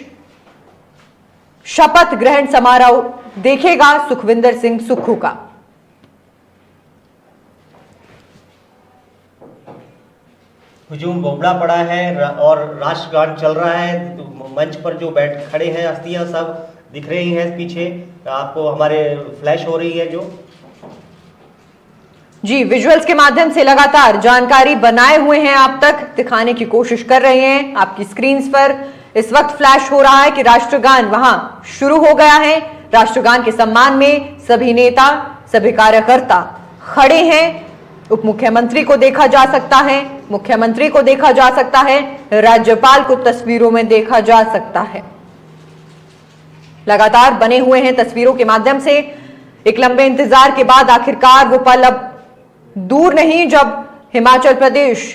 शपथ ग्रहण समारोह देखेगा सुखविंदर सिंह सुक्खू का। हुजूम बोबड़ा पड़ा है और राष्ट्रगान चल रहा है। मंच पर जो खड़े हैं हस्तियां सब दिख रही हैं पीछे, आपको हमारे फ्लैश हो रही है जो जी विजुअल्स के माध्यम से लगातार जानकारी बनाए हुए हैं, आप तक दिखाने की कोशिश कर रहे हैं। आपकी स्क्रीन्स पर इस वक्त फ्लैश हो रहा है कि राष्ट्रगान वहां शुरू हो गया है। राष्ट्रगान के सम्मान में सभी नेता, सभी कार्यकर्ता खड़े हैं। उप मुख्यमंत्री को देखा जा सकता है, मुख्यमंत्री को देखा जा सकता है, राज्यपाल को तस्वीरों में देखा जा सकता है। लगातार बने हुए हैं तस्वीरों के माध्यम से। एक लंबे इंतजार के बाद आखिरकार वो पल अब दूर नहीं जब हिमाचल प्रदेश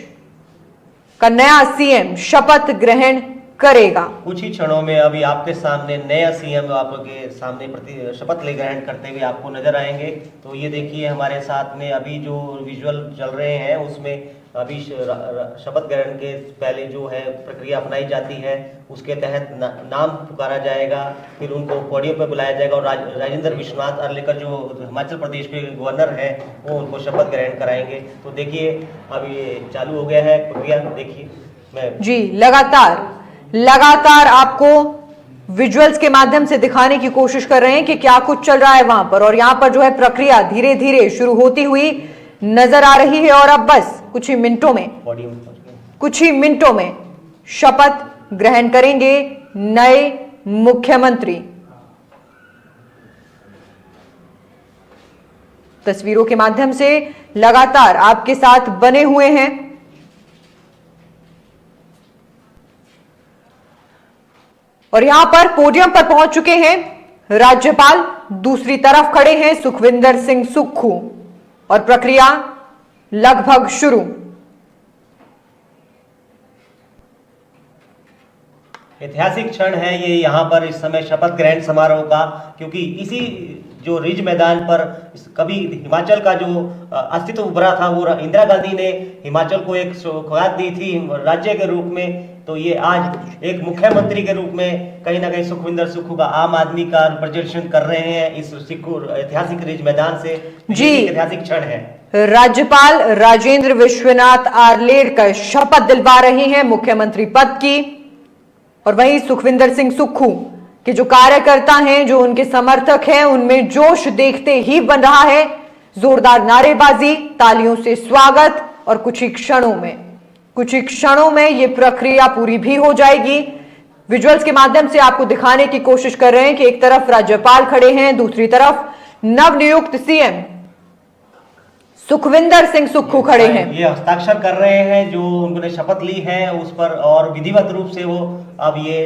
का नया सीएम शपथ ग्रहण करेगा। कुछ ही क्षणों में अभी आपके सामने नया सीएम आपके सामने शपथ ले ग्रहण करते हुए आपको नजर आएंगे। तो ये देखिए हमारे साथ में अभी जो विजुअल चल रहे हैं उसमें अभी शपथ ग्रहण के पहले जो है प्रक्रिया अपनाई जाती है, उसके तहत नाम पुकारा जाएगा, फिर उनको पोडियम पर बुलाया जाएगा और राजेंद्र विश्वनाथ आर्लेकर जो हिमाचल प्रदेश के गवर्नर हैं वो उनको शपथ ग्रहण कराएंगे। तो देखिए अभी ये चालू हो गया है प्रक्रिया। देखिए मैं जी लगातार आपको विजुअल्स के माध्यम से दिखाने की कोशिश कर रहे हैं कि क्या कुछ चल रहा है वहां पर, और यहां पर जो है प्रक्रिया धीरे धीरे शुरू होती हुई नजर आ रही है। और अब बस कुछ ही मिनटों में शपथ ग्रहण करेंगे नए मुख्यमंत्री। तस्वीरों के माध्यम से लगातार आपके साथ बने हुए हैं। और यहां पर पोडियम पर पहुंच चुके हैं राज्यपाल, दूसरी तरफ खड़े हैं सुखविंदर सिंह सुक्खू और प्रक्रिया लगभग शुरू। ऐतिहासिक क्षण है ये यहाँ पर इस समय शपथ ग्रहण समारोह का, क्योंकि इसी जो रिज मैदान पर कभी हिमाचल का जो अस्तित्व उभरा था वो इंदिरा गांधी ने हिमाचल को एक सौगात दी थी राज्य के रूप में। तो ये आज एक मुख्यमंत्री के रूप में कहीं ना कहीं सुखविंदर सुक्खू का आम आदमी का रिप्रेजेंटेशन कर रहे हैं इस ऐतिहासिक रिज मैदान से। जी, ऐतिहासिक क्षण है। राज्यपाल राजेंद्र विश्वनाथ आर्लेकर शपथ दिलवा रहे हैं मुख्यमंत्री पद की, और वहीं सुखविंदर सिंह सुक्खू के जो कार्यकर्ता हैं, जो उनके समर्थक हैं, उनमें जोश देखते ही बन रहा है। जोरदार नारेबाजी, तालियों से स्वागत, और कुछ ही क्षणों में ये प्रक्रिया पूरी भी हो जाएगी। विजुअल्स के माध्यम से आपको दिखाने की कोशिश कर रहे हैं कि एक तरफ राज्यपाल खड़े हैं, दूसरी तरफ नवनियुक्त सीएम सुखविंदर सिंह सुक्खू खड़े हैं। ये हस्ताक्षर कर रहे हैं जो उन्होंने शपथ ली है उस पर, और विधिवत रूप से वो अब ये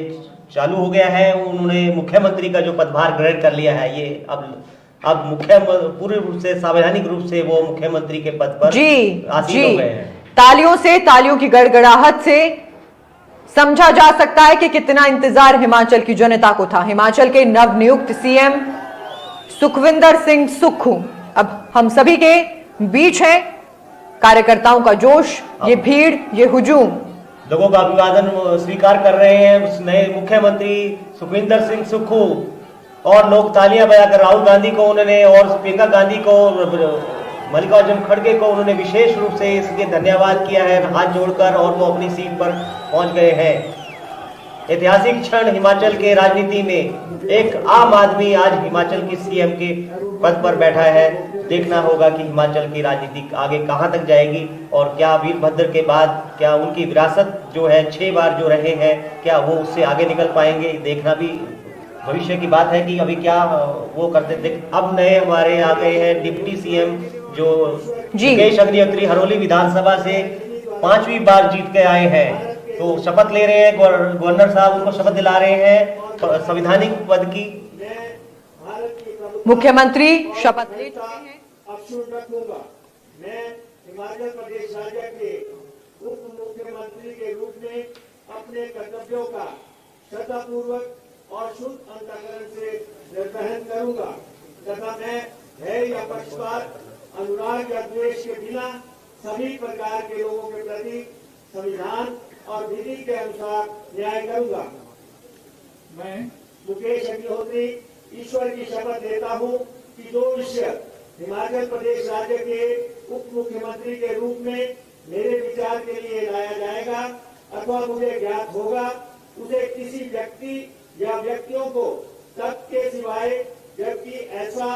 चालू हो गया है। उन्होंने मुख्यमंत्री का जो पदभार ग्रहण कर लिया है। ये अब पूर्ण रूप से संवैधानिक रूप से वो मुख्यमंत्री के पद पर आसीन हो गए हैं। तालियों की गड़गड़ाहट से समझा जा सकता है कि कितना इंतजार हिमाचल की जनता को था। हिमाचल के नवनियुक्त सीएम सुखविंदर सिंह सुक्खू अब हम सभी के बीच है। कार्यकर्ताओं का जोश, ये भीड़, ये हुजूम, लोगों का अभिवादन स्वीकार कर रहे हैं नए मुख्यमंत्री सुखविंदर सिंह सुक्खू, और लोग तालियां बजाकर राहुल गांधी को उन्होंने, और प्रियंका गांधी को, मल्लिकार्जुन खड़गे को उन्होंने विशेष रूप से इसलिए धन्यवाद किया है हाथ जोड़कर, और वो अपनी सीट पर पहुंच गए हैं। ऐतिहासिक क्षण हिमाचल के राजनीति में, एक आम आदमी आज हिमाचल की सीएम के पद पर बैठा है। देखना होगा कि हिमाचल की राजनीति आगे कहां तक जाएगी, और क्या वीरभद्र के बाद क्या उनकी विरासत जो है 6 बार जो रहे हैं, क्या वो उससे आगे निकल पाएंगे, देखना भी भविष्य की बात है कि अभी क्या वो करते देख। अब नए हमारे आ गए हैं डिप्टी सीएम जो मुकेश अग्निहोत्री हरोली विधानसभा से 5वीं बार जीत के आए हैं, तो शपथ ले रहे हैं। गवर्नर साहब उनको शपथ दिला रहे हैं संवैधानिक पद की। मुख्यमंत्री शपथ ले चुके हैं। रखूंगा। मैं हिमाचल प्रदेश राज्य के उप मुख्यमंत्री के रूप में अपने कर्तव्यों का श्रद्धापूर्वक और शुद्ध अंतःकरण से निर्वहन करूंगा तथा मैं भय या पक्षपात, अनुराग या द्वेष के बिना सभी प्रकार के लोगों के प्रति संविधान और विधि के अनुसार न्याय करूंगा। मैं मुकेश अग्निहोत्री ईश्वर की शपथ लेता हूं कि जो विषय हिमाचल प्रदेश राज्य के उप मुख्यमंत्री के रूप में मेरे विचार के लिए लाया जाएगा अथवा मुझे ज्ञात होगा, उसे किसी व्यक्ति या व्यक्तियों को तब के सिवाय, जबकि ऐसा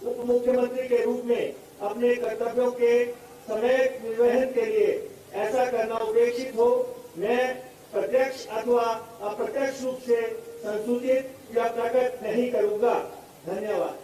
उप मुख्यमंत्री के रूप में अपने कर्तव्यों के समय निर्वहन के लिए ऐसा करना उपेक्षित हो, मैं प्रत्यक्ष अथवा अप्रत्यक्ष रूप से संसूचित या प्रकट नहीं करूंगा। धन्यवाद।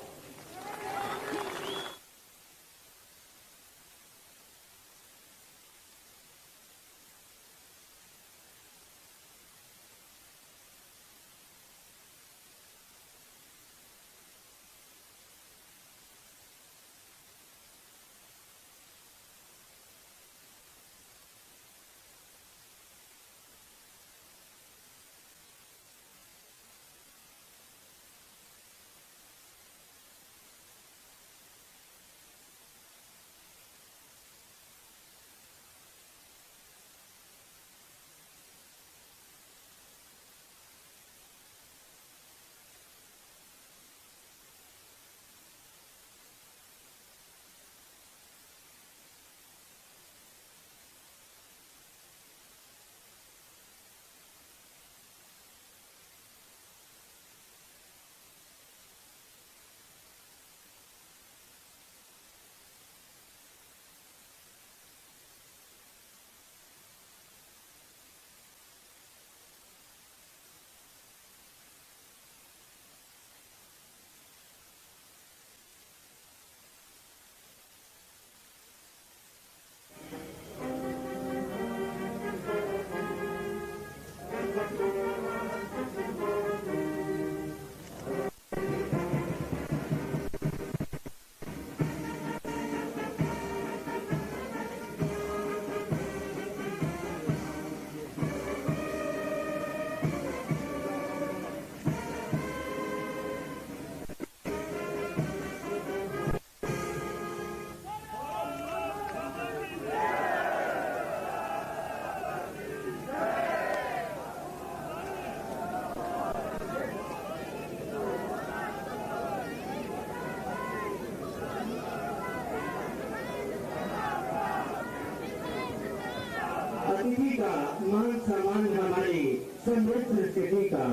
मान सम्मान हमारी समृद्ध संस्कृति का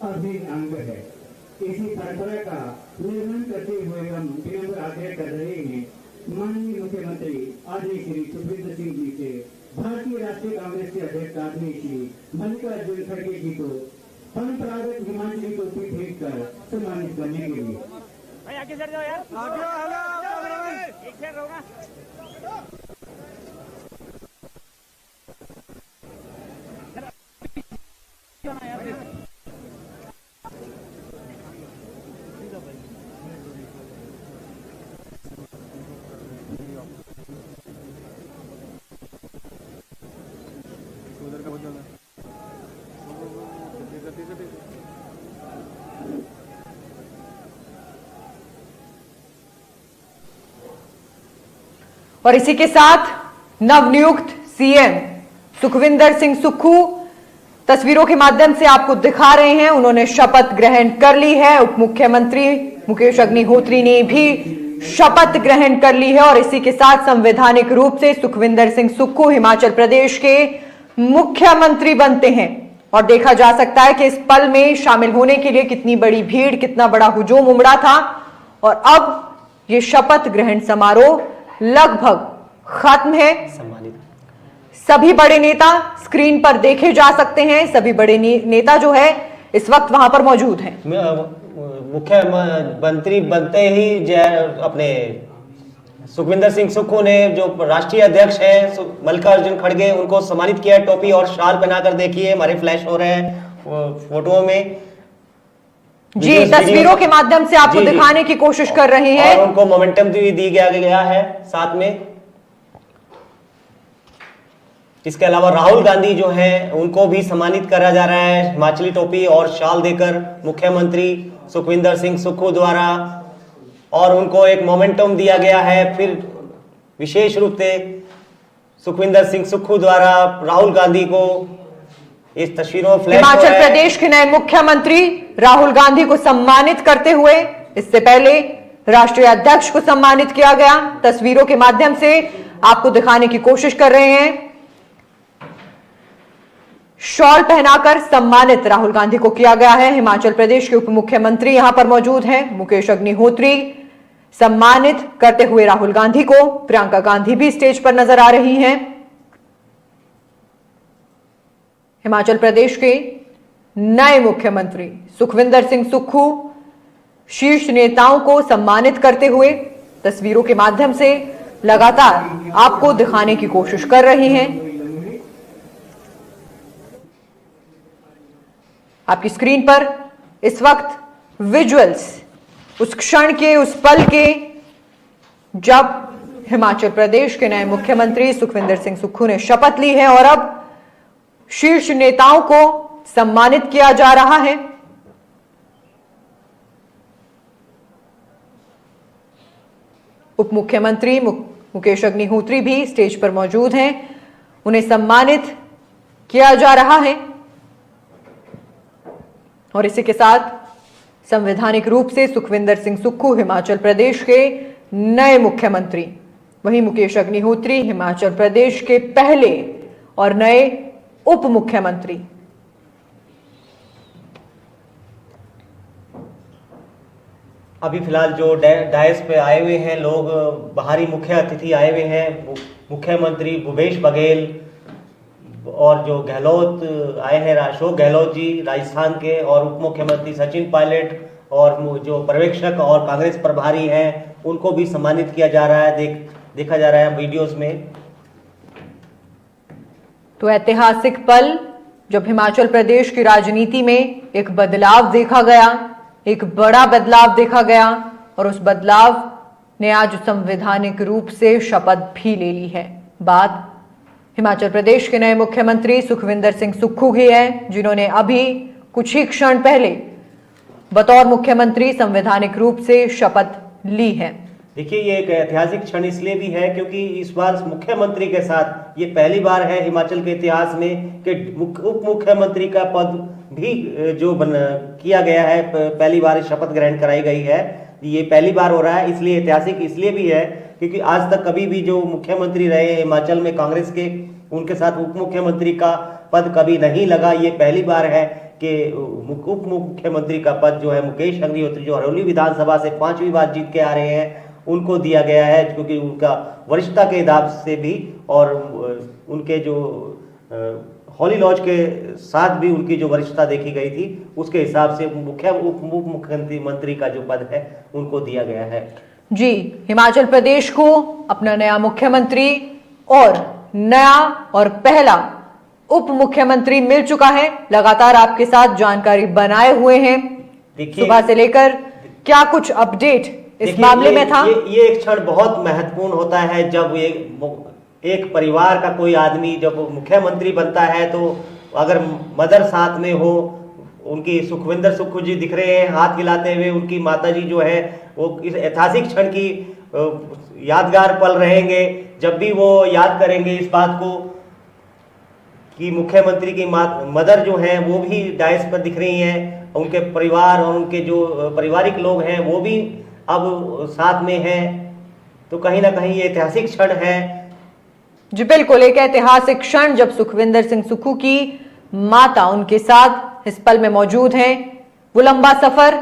अभिन्न अंग है। इसी परंपरा का निर्वहन करते हुए हम विनम्र आग्रह कर रहे हैं माननीय मुख्यमंत्री आदरणीय श्री सुखविंदर सिंह जी से भारतीय राष्ट्रीय कांग्रेस के अध्यक्ष आदरणीय श्री मल्लिकार्जुन खड़गे जी को परंपरागत हिमाचली टोपी भेंट कर सम्मानित करने के लिए। आगे सर जाओ यार, आगे एक साइड रहो ना। उधर का बदल और इसी के साथ नवनियुक्त सीएम सुखविंदर सिंह सुक्खू तस्वीरों के माध्यम से आपको दिखा रहे हैं। उन्होंने शपथ ग्रहण कर ली है। उप मुख्यमंत्री मुकेश अग्निहोत्री ने भी शपथ ग्रहण कर ली है और इसी के साथ संवैधानिक रूप से सुखविंदर सिंह सुक्खू हिमाचल प्रदेश के मुख्यमंत्री बनते हैं। और देखा जा सकता है कि इस पल में शामिल होने के लिए कितनी बड़ी भीड़, कितना बड़ा हुजूम उमड़ा था। और अब ये शपथ ग्रहण समारोह लगभग खत्म है। सभी बड़े नेता स्क्रीन पर देखे जा सकते हैं। सभी बड़े नेता जो है इस वक्त वहां पर मौजूद हैं। मुख्यमंत्री बनते ही अपने सुखविंदर सिंह सुक्खू ने जो राष्ट्रीय अध्यक्ष हैं मल्लिकार्जुन खड़गे उनको सम्मानित किया। टोपी और शाल पहनाकर देखिए, हमारे फ्लैश हो रहे हैं फोटो में जी, तस्वीरों के माध्यम से आपको दिखाने की कोशिश कर रहे हैं। और उनको मोमेंटम भी दी गया है साथ में। इसके अलावा राहुल गांधी जो हैं उनको भी सम्मानित करा जा रहा है हिमाचली टोपी और शाल देकर मुख्यमंत्री सुखविंदर सिंह सुक्खू द्वारा। और उनको एक मोमेंटम दिया गया है फिर विशेष रूप से सुखविंदर सिंह सुक्खू द्वारा राहुल गांधी को इस तस्वीरों में फ्लैश हिमाचल प्रदेश के नए मुख्यमंत्री राहुल गांधी को सम्मानित करते हुए इससे पहले राष्ट्रीय अध्यक्ष को सम्मानित किया गया। तस्वीरों के माध्यम से आपको दिखाने की कोशिश कर रहे हैं। शॉल पहनाकर सम्मानित राहुल गांधी को किया गया है। हिमाचल प्रदेश के उप मुख्यमंत्री यहां पर मौजूद हैं मुकेश अग्निहोत्री सम्मानित करते हुए राहुल गांधी को। प्रियंका गांधी भी स्टेज पर नजर आ रही हैं। हिमाचल प्रदेश के नए मुख्यमंत्री सुखविंदर सिंह सुक्खू शीर्ष नेताओं को सम्मानित करते हुए तस्वीरों के माध्यम से लगातार आपको दिखाने की कोशिश कर रही हैं। आपकी स्क्रीन पर इस वक्त विजुअल्स उस क्षण के, उस पल के जब हिमाचल प्रदेश के नए मुख्यमंत्री सुखविंदर सिंह सुक्खू ने शपथ ली है और अब शीर्ष नेताओं को सम्मानित किया जा रहा है। उप मुख्यमंत्री मुकेश अग्निहोत्री भी स्टेज पर मौजूद हैं। उन्हें सम्मानित किया जा रहा है और इसी के साथ संवैधानिक रूप से सुखविंदर सिंह सुक्खू हिमाचल प्रदेश के नए मुख्यमंत्री, वहीं मुकेश अग्निहोत्री हिमाचल प्रदेश के पहले और नए उप मुख्यमंत्री। अभी फिलहाल जो डायस पे आए हुए हैं लोग, बाहरी मुख्य अतिथि आए हुए हैं, मुख्यमंत्री भूपेश बघेल और जो गहलोत आए हैं अशोक गहलोत जी राजस्थान के, और उप मुख्यमंत्री सचिन पायलट और जो पर्यवेक्षक और कांग्रेस प्रभारी हैं उनको भी सम्मानित किया जा रहा है। देखा जा रहा है वीडियोस में। तो ऐतिहासिक पल जब हिमाचल प्रदेश की राजनीति में एक बदलाव देखा गया, एक बड़ा बदलाव देखा गया और उस बदलाव ने आज संवैधानिक रूप से शपथ भी ले ली है। बात हिमाचल प्रदेश के नए मुख्यमंत्री सुखविंदर सिंह सुक्खू की है, जिन्होंने अभी कुछ ही क्षण पहले बतौर मुख्यमंत्री संवैधानिक रूप से शपथ ली है। देखिए, ये एक ऐतिहासिक क्षण इसलिए भी है क्योंकि इस बार मुख्यमंत्री के साथ ये पहली बार है हिमाचल के इतिहास में कि उप मुख्यमंत्री का पद भी जो किया गया है, पहली बार शपथ ग्रहण कराई गई है। ये पहली बार हो रहा है, इसलिए ऐतिहासिक इसलिए भी है क्योंकि आज तक कभी भी जो मुख्यमंत्री रहे हिमाचल में कांग्रेस के, उनके साथ उप मुख्यमंत्री का पद कभी नहीं लगा। ये पहली बार है कि उप मुख्यमंत्री का पद जो है मुकेश अग्निहोत्री, जो हरौली विधानसभा से 5वीं बार जीत के आ रहे हैं, उनको दिया गया है, क्योंकि उनका वरिष्ठता के हिसाब से भी और उनके जो हॉली लॉज के साथ भी उनकी जो वरिष्ठता देखी गई थी, उसके हिसाब से उप मुख्यमंत्री का जो पद है उनको दिया गया है। जी, हिमाचल प्रदेश को अपना नया मुख्यमंत्री और नया और पहला उप मुख्यमंत्री मिल चुका है। लगातार आपके साथ जानकारी बनाए हुए हैं सुबह से लेकर। क्या कुछ अपडेट इस मामले में था? ये एक क्षण बहुत महत्वपूर्ण होता है जब एक परिवार का कोई आदमी जब मुख्यमंत्री बनता है, तो अगर मदर साथ में हो, उनकी सुखविंदर सुक्खू जी दिख रहे हैं हाथ हिलाते हुए, उनकी माताजी जो है वो इस ऐतिहासिक क्षण की यादगार पल रहेंगे। जब भी वो याद करेंगे इस बात को कि मुख्यमंत्री की मदर जो है वो भी डायस पर दिख रही हैं, उनके परिवार और उनके जो पारिवारिक लोग हैं वो भी अब साथ में हैं, तो कहीं ना कहीं ये ऐतिहासिक क्षण है। जी बिल्कुल, एक ऐतिहासिक क्षण जब सुखविंदर सिंह सुक्खू की माता उनके साथ इस पल में मौजूद हैं। वो लंबा सफर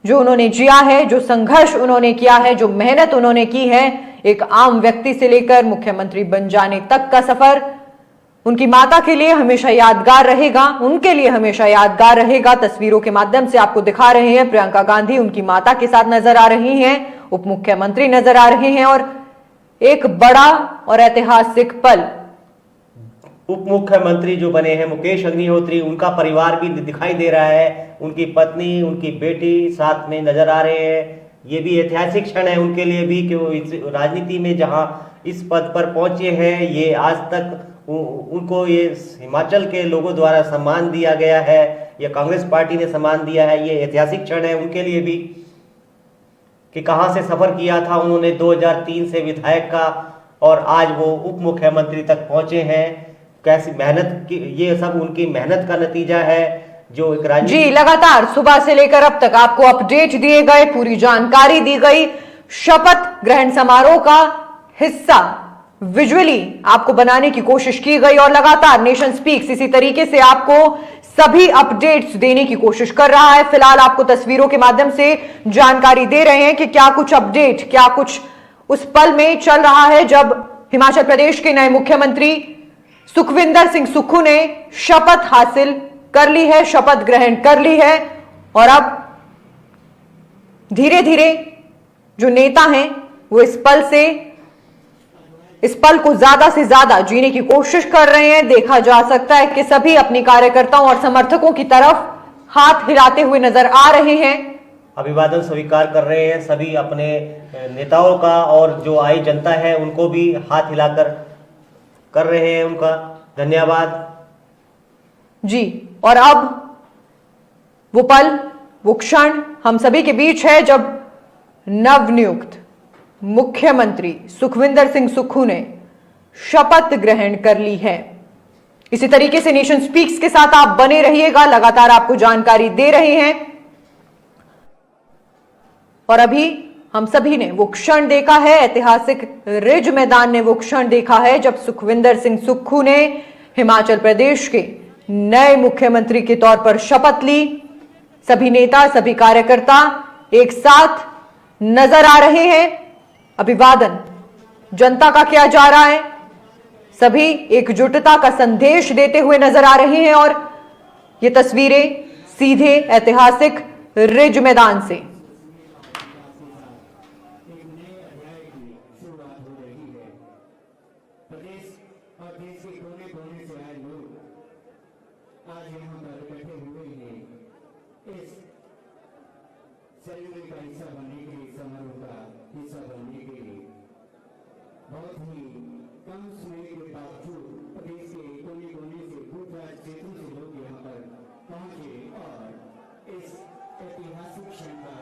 जो उन्होंने जिया है, जो संघर्ष उन्होंने किया है, जो मेहनत उन्होंने की है, एक आम व्यक्ति से लेकर मुख्यमंत्री बन जाने तक का सफर उनकी माता के लिए हमेशा यादगार रहेगा, उनके लिए हमेशा यादगार रहेगा। तस्वीरों के माध्यम से आपको दिखा रहे हैं, प्रियंका गांधी उनकी माता के साथ नजर आ रही हैं, उप मुख्यमंत्री नजर आ रहे हैं और एक बड़ा और ऐतिहासिक पल। उप मुख्यमंत्री जो बने हैं मुकेश अग्निहोत्री, उनका परिवार भी दिखाई दे रहा है, उनकी पत्नी, उनकी बेटी साथ में नजर आ रहे हैं। ये भी ऐतिहासिक क्षण है उनके लिए भी कि वो इस राजनीति में जहां इस पद पर पहुंचे हैं, ये आज तक उनको ये हिमाचल के लोगों द्वारा सम्मान दिया गया है, या कांग्रेस पार्टी ने सम्मान दिया है। ये ऐतिहासिक क्षण है उनके लिए भी कि कहां से सफर किया था उन्होंने 2003 से विधायक का, और आज वो उप मुख्यमंत्री तक पहुंचे हैं। कैसी मेहनत की, ये सब उनकी मेहनत का नतीजा है। जो एक जी, लगातार सुबह से लेकर अब तक आपको अपडेट दिए गए, पूरी जानकारी दी गई। शपथ ग्रहण समारोह का हिस्सा विजुअली आपको बनाने की कोशिश की गई और लगातार नेशन स्पीक्स इसी तरीके से आपको सभी अपडेट्स देने की कोशिश कर रहा है। फिलहाल आपको तस्वीरों के माध्यम से जानकारी दे रहे हैं कि क्या कुछ अपडेट, क्या कुछ उस पल में चल रहा है जब हिमाचल प्रदेश के नए मुख्यमंत्री सुखविंदर सिंह सुक्खू ने शपथ हासिल कर ली है, शपथ ग्रहण कर ली है। और अब धीरे धीरे जो नेता हैं वो इस पल को ज्यादा से ज्यादा जीने की कोशिश कर रहे हैं। देखा जा सकता है कि सभी अपनी कार्यकर्ताओं और समर्थकों की तरफ हाथ हिलाते हुए नजर आ रहे हैं, अभिवादन स्वीकार कर रहे हैं। सभी अपने नेताओं का और जो आई जनता है उनको भी हाथ हिलाकर कर रहे हैं उनका धन्यवाद जी। और अब वो पल, वो क्षण हम सभी के बीच है जब नवनियुक्त मुख्यमंत्री सुखविंदर सिंह सुक्खू ने शपथ ग्रहण कर ली है। इसी तरीके से नेशन स्पीक्स के साथ आप बने रहिएगा, लगातार आपको जानकारी दे रहे हैं। और अभी हम सभी ने वो क्षण देखा है, ऐतिहासिक रिज मैदान ने वो क्षण देखा है जब सुखविंदर सिंह सुक्खू ने हिमाचल प्रदेश के नए मुख्यमंत्री के तौर पर शपथ ली। सभी नेता, सभी कार्यकर्ता एक साथ नजर आ रहे हैं। अभिवादन जनता का किया जा रहा है, सभी एकजुटता का संदेश देते हुए नजर आ रहे हैं। और ये तस्वीरें सीधे ऐतिहासिक रिज मैदान से। सेलिब्रेट का हिस्सा बनने के लिए, समारोह का हिस्सा बनने के लिए बहुत ही कम समय के बावजूद प्रदेश के कोने कोने से, दूर-दराज क्षेत्रों से लोग यहाँ पर पहुंचे और इस ऐतिहासिक क्षण का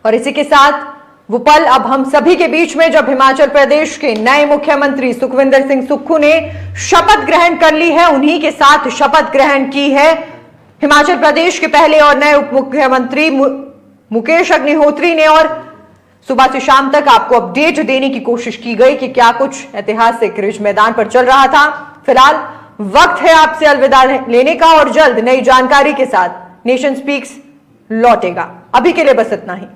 और इसी के साथ वो पल अब हम सभी के बीच में जब हिमाचल प्रदेश के नए मुख्यमंत्री सुखविंदर सिंह सुक्खू ने शपथ ग्रहण कर ली है। उन्हीं के साथ शपथ ग्रहण की है हिमाचल प्रदेश के पहले और नए उप मुख्यमंत्री मुकेश अग्निहोत्री ने। और सुबह से शाम तक आपको अपडेट देने की कोशिश की गई कि क्या कुछ ऐतिहासिक रिज मैदान पर चल रहा था। फिलहाल वक्त है आपसे अलविदा लेने का और जल्द नई जानकारी के साथ नेशन स्पीक्स लौटेगा। अभी के लिए बस इतना ही।